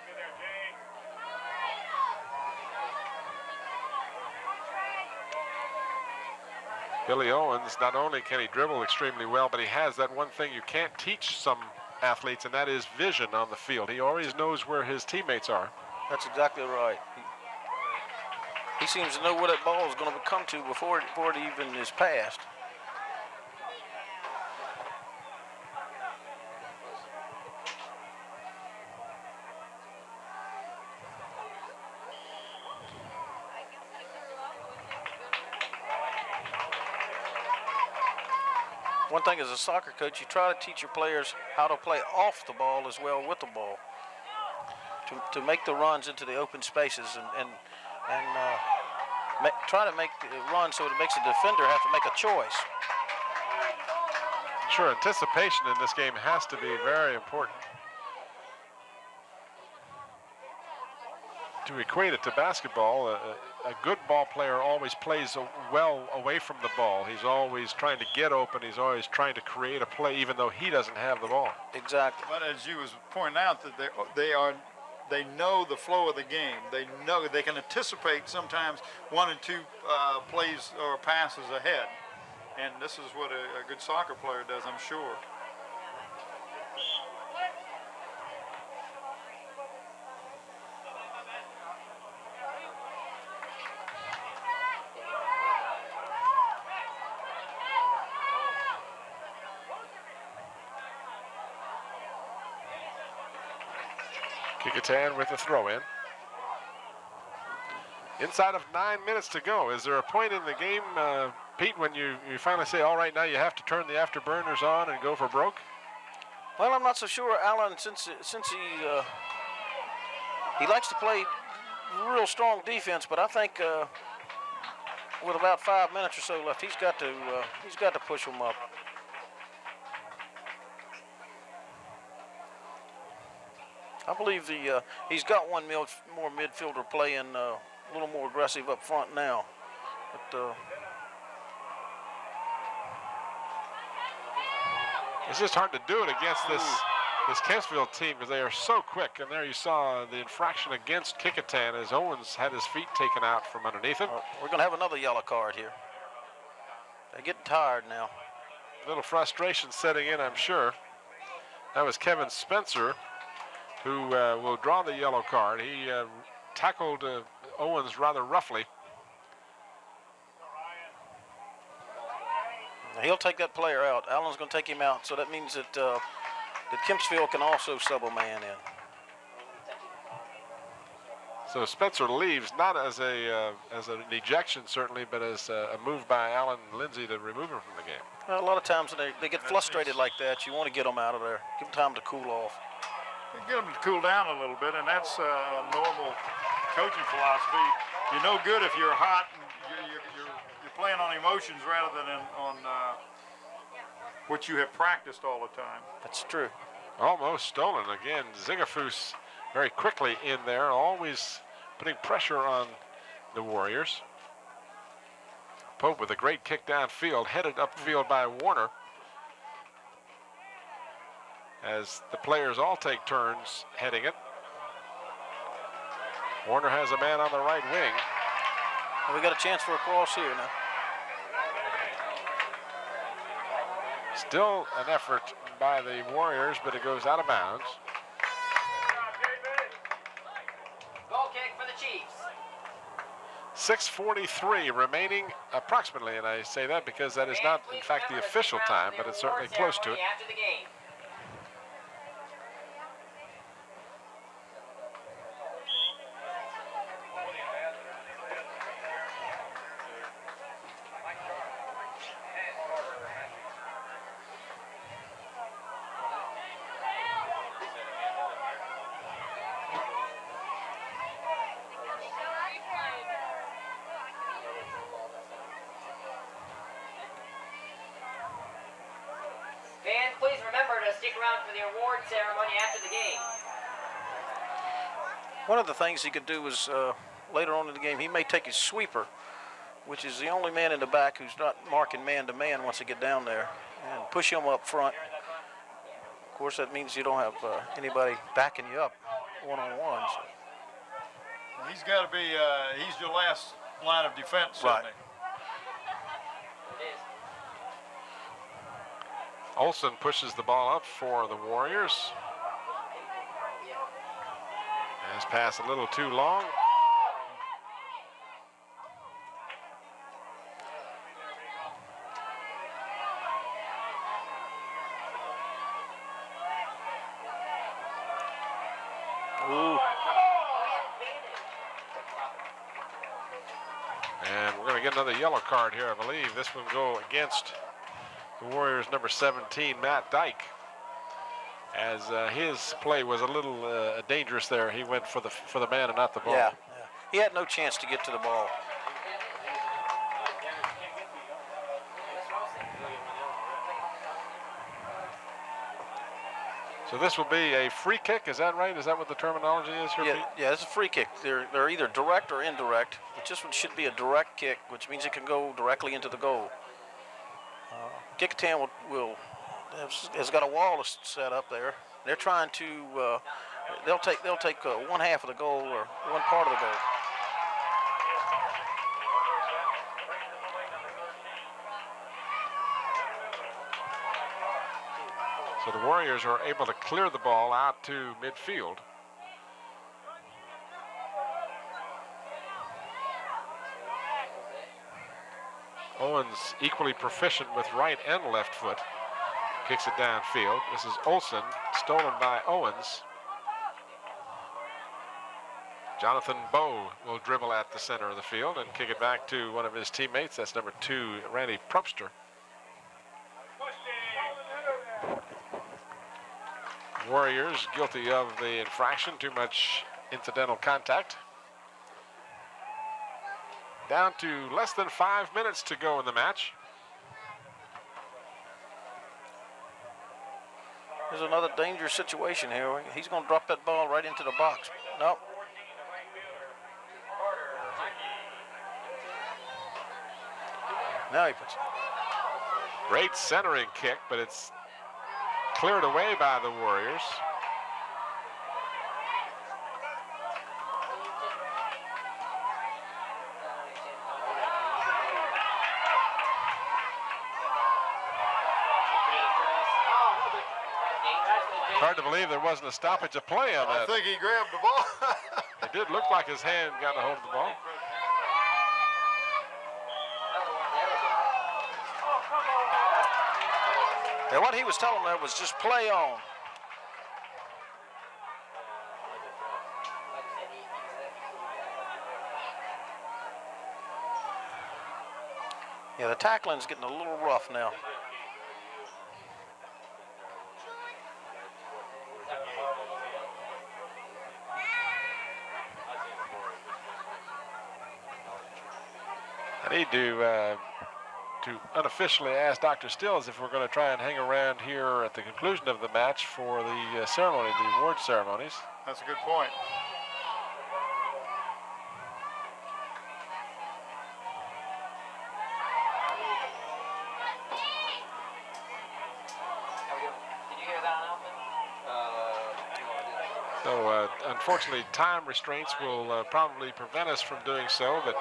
Billy Owens, not only can he dribble extremely well, but he has that one thing you can't teach some athletes, and that is vision on the field. He always knows where his teammates are. That's exactly right. He seems to know where that ball is going to come to before it even is passed. One thing as a soccer coach, you try to teach your players how to play off the ball as well with the ball, to make the runs into the open spaces and try to make the run so it makes the defender have to make a choice. Sure, anticipation in this game has to be very important. to equate it to basketball, a good ball player always plays well away from the ball. He's always trying to get open. He's always trying to create a play, even though he doesn't have the ball. Exactly. But as you was pointing out, that they know the flow of the game. They know they can anticipate sometimes 1 and 2 plays or passes ahead, and this is what a good soccer player does, I'm sure. Kecoughtan with the throw-in. Inside of 9 minutes to go. Is there a point in the game, Pete, when you finally say, all right, now you have to turn the afterburners on and go for broke? Well, I'm not so sure, Alan, since he likes to play real strong defense, but I think with about 5 minutes or so left, he's got to push them up. I believe he's got one more midfielder playing a little more aggressive up front now. But it's just hard to do it against this Kempsville team because they are so quick. And there you saw the infraction against Kecoughtan as Owens had his feet taken out from underneath him. we're going to have another yellow card here. They're getting tired now. A little frustration setting in, I'm sure. That was Kevin Spencer, who will draw the yellow card. He tackled Owens rather roughly. He'll take that player out. Allen's going to take him out, so that means that Kempsville can also sub a man in. So Spencer leaves, not as an ejection certainly, but as a move by Alan Lindsay to remove him from the game. Well, a lot of times when they get frustrated like that, you want to get them out of there. Give them time to cool off. Get them to cool down a little bit, and that's a normal coaching philosophy. You're no good if you're hot and you're playing on emotions rather than on what you have practiced all the time. That's true. Almost stolen again. Zigafus very quickly in there, always putting pressure on the Warriors. Pope with a great kick downfield, headed upfield by Warner. As the players all take turns heading it. Warner has a man on the right wing. And we got a chance for a cross here now. Still an effort by the Warriors, but it goes out of bounds. Goal kick for the Chiefs. 6:43 remaining approximately, and I say that because that is not, in fact, the official time, but it's certainly close to it. After the game. Fans, please remember to stick around for the award ceremony after the game. One of the things he could do is later on in the game, he may take his sweeper, which is the only man in the back who's not marking man-to-man once they get down there, and push him up front. Of course, that means you don't have anybody backing you up one-on-one. So. He's got to be, he's your last line of defense, Right. certainly. It is. Olsen pushes the ball up for the Warriors. His pass a little too long. Ooh. And we're going to get another yellow card here, I believe. This one go against the Warriors' number 17, Matt Dyke. As his play was a little dangerous there. He went for the man and not the ball. Yeah. He had no chance to get to the ball. So this will be a free kick, is that right? Is that what the terminology is here, Pete? Yeah, it's a free kick. They're either direct or indirect. But this one should be a direct kick, which means it can go directly into the goal. Kecoughtan has got a wall set up there. They're trying to they'll take one half of the goal or one part of the goal. So the Warriors are able to clear the ball out to midfield. Owens equally proficient with right and left foot. Kicks it downfield. This is Olsen, stolen by Owens. Jonathan Bowe will dribble at the center of the field and kick it back to one of his teammates. That's number 2, Randy Propster. Warriors guilty of the infraction, too much incidental contact. Down to less than 5 minutes to go in the match. There's another dangerous situation here. He's going to drop that ball right into the box. Nope. Now he puts it. Great centering kick, but it's cleared away by the Warriors. Hard to believe there wasn't a stoppage of play on that. I think he grabbed the ball. It did look like his hand got a hold of the ball. And what he was telling them was just play on. Yeah, the tackling's getting a little rough now. I need to unofficially ask Dr. Stills if we're going to try and hang around here at the conclusion of the match for the ceremony, the award ceremonies. That's a good point. Did you hear that announcement? So unfortunately, time restraints will probably prevent us from doing so, but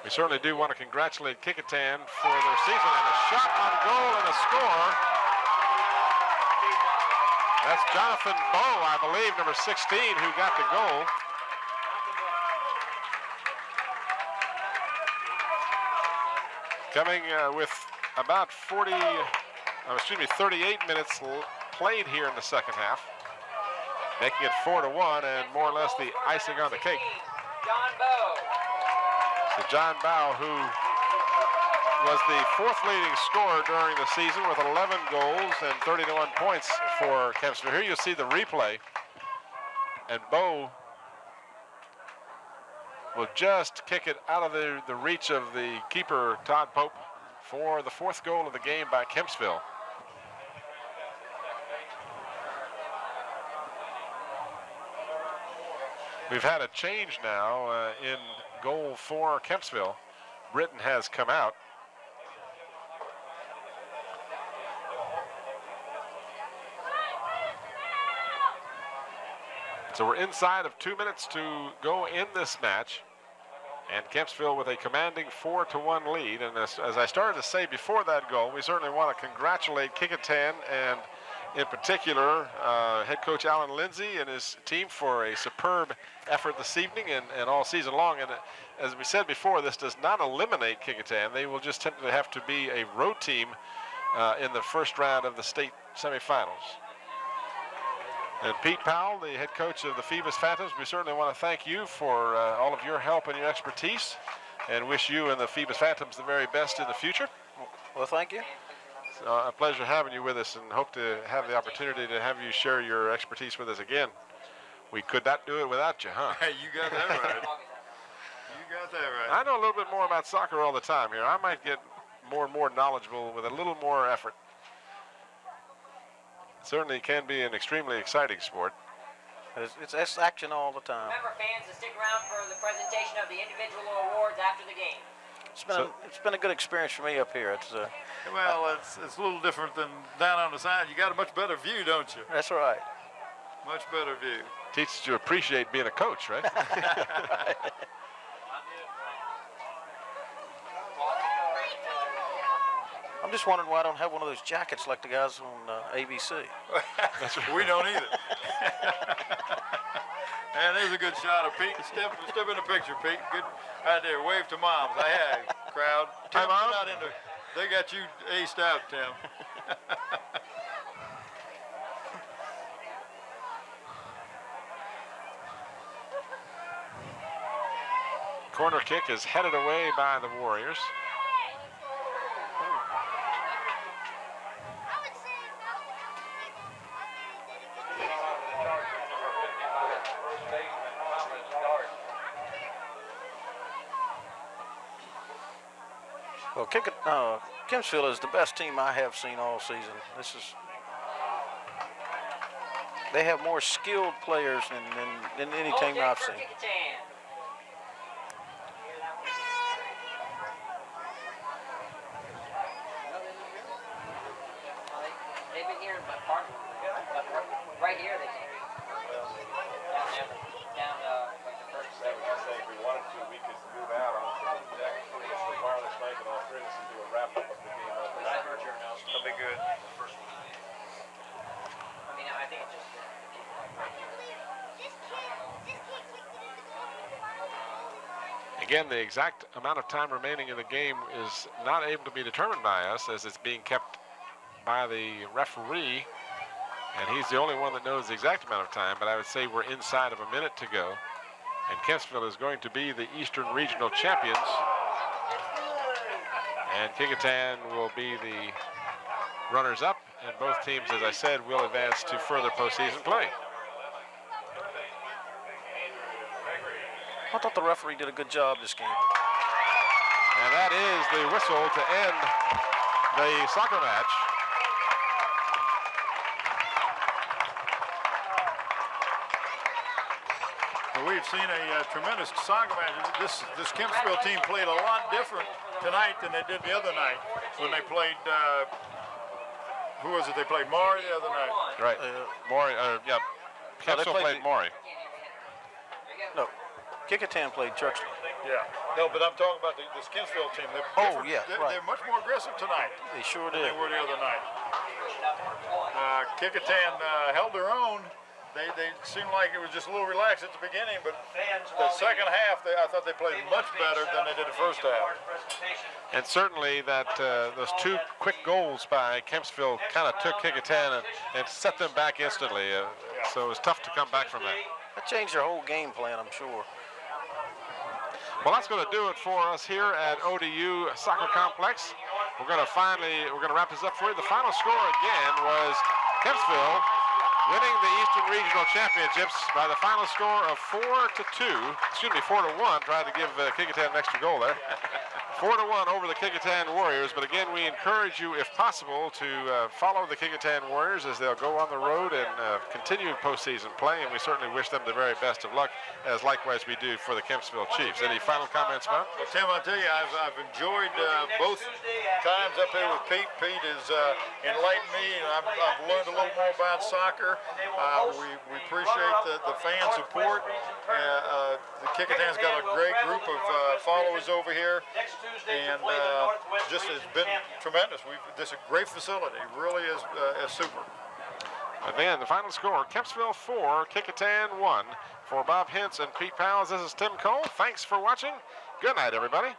we certainly do want to congratulate Kecoughtan for their season, and a shot on goal and a score. That's Jonathan Bowe, I believe, number 16, who got the goal. Coming with about 38 minutes played here in the second half, making it 4-1 and more or less the icing on the cake. John Bowe. So John Bowe, who was the 4th leading scorer during the season with 11 goals and 31 points for Kempsville. Here you'll see the replay, and Bowe will just kick it out of the reach of the keeper, Todd Pope, for the 4th goal of the game by Kempsville. We've had a change now in goal for Kempsville. Britton has come out. So we're inside of 2 minutes to go in this match. And Kempsville with a commanding 4-1 lead. And as I started to say before that goal, we certainly want to congratulate Kecoughtan and in particular head coach Alan Lindsay and his team for a superb effort this evening and all season long. And as we said before, this does not eliminate Kecoughtan. They will just simply have to be a road team in the first round of the state semifinals. And Pete Powell, the head coach of the Phoebus Phantoms, we certainly want to thank you for all of your help and your expertise and wish you and the Phoebus Phantoms the very best in the future. Well, thank you. It's a pleasure having you with us and hope to have the opportunity to have you share your expertise with us again. We could not do it without you, huh? Hey, you got that right. You got that right. I know a little bit more about soccer all the time here. I might get more and more knowledgeable with a little more effort. certainly can be an extremely exciting sport. It's action all the time. Remember, fans, to stick around for the presentation of the individual awards after the game. It's been a good experience for me up here. Well, it's a little different than down on the side. You got a much better view, don't you? That's right. Much better view. Teaches you to appreciate being a coach, right? I'm just wondering why I don't have one of those jackets like the guys on ABC. We don't either. And there's a good shot of Pete. Step in the picture, Pete. Good right there. Wave to moms. Hey, crowd. Tim, Mom. not into, they got you aced out, Tim. Corner kick is headed away by the Warriors. Well, Kempsville is the best team I have seen all season. They have more skilled players than any team I've seen. Kecoughtan. They've been here, but right here they came. Down like the first step. If we wanted to, we could move out on the deck, wireless mic and all three of us and do a wrap up of the game. That'll be good. I mean, I think it's just. Again, the exact amount of time remaining in the game is not able to be determined by us, as it's being kept by the referee, and he's the only one that knows the exact amount of time, but I would say we're inside of a minute to go, and Kempsville is going to be the Eastern Regional Champions, and Kecoughtan will be the runners-up, and both teams, as I said, will advance to further postseason play. I thought the referee did a good job this game. And that is the whistle to end the soccer match. Well, we've seen a tremendous soccer match. This Kempsville team played a lot different tonight than they did the other night when they played. Who was it? They played Maury the other night. Right. Maury. Yeah. Kempsville played Maury. No, Kecoughtan played Churchland. Yeah. No, but I'm talking about this Kempsville team. They're Oh, yeah, right. They're much more aggressive tonight They sure than did. they were the other night. Kecoughtan held their own. They seemed like it was just a little relaxed at the beginning, but the second half, I thought they played much better than they did the first half. And certainly that those two quick goals by Kempsville kind of took Kecoughtan and set them back instantly. So it was tough to come back from that. That changed their whole game plan, I'm sure. Well, that's going to do it for us here at ODU Soccer Complex. We're going to wrap this up for you. The final score again was Kempsville winning the Eastern Regional Championships by the final score of 4-1. Tried to give Kecoughtan an extra goal there. 4-1 over the Kecoughtan Warriors. But again, we encourage you, if possible, to follow the Kecoughtan Warriors as they'll go on the road and continue postseason play. And we certainly wish them the very best of luck, as likewise we do for the Kempsville Chiefs. Any final comments, Bob? Well, Tim, I'll tell you, I've enjoyed both times up here with Pete. Pete has enlightened me, and I've learned a little more about soccer. We appreciate the fan support. The Kecoughtan's got a great group of followers over here, and just has been tremendous. This is a great facility. It really is super. Again, the final score, Kempsville 4, Kecoughtan 1. For Bob Hintz and Pete Powell, this is Tim Cole. Thanks for watching. Good night, everybody.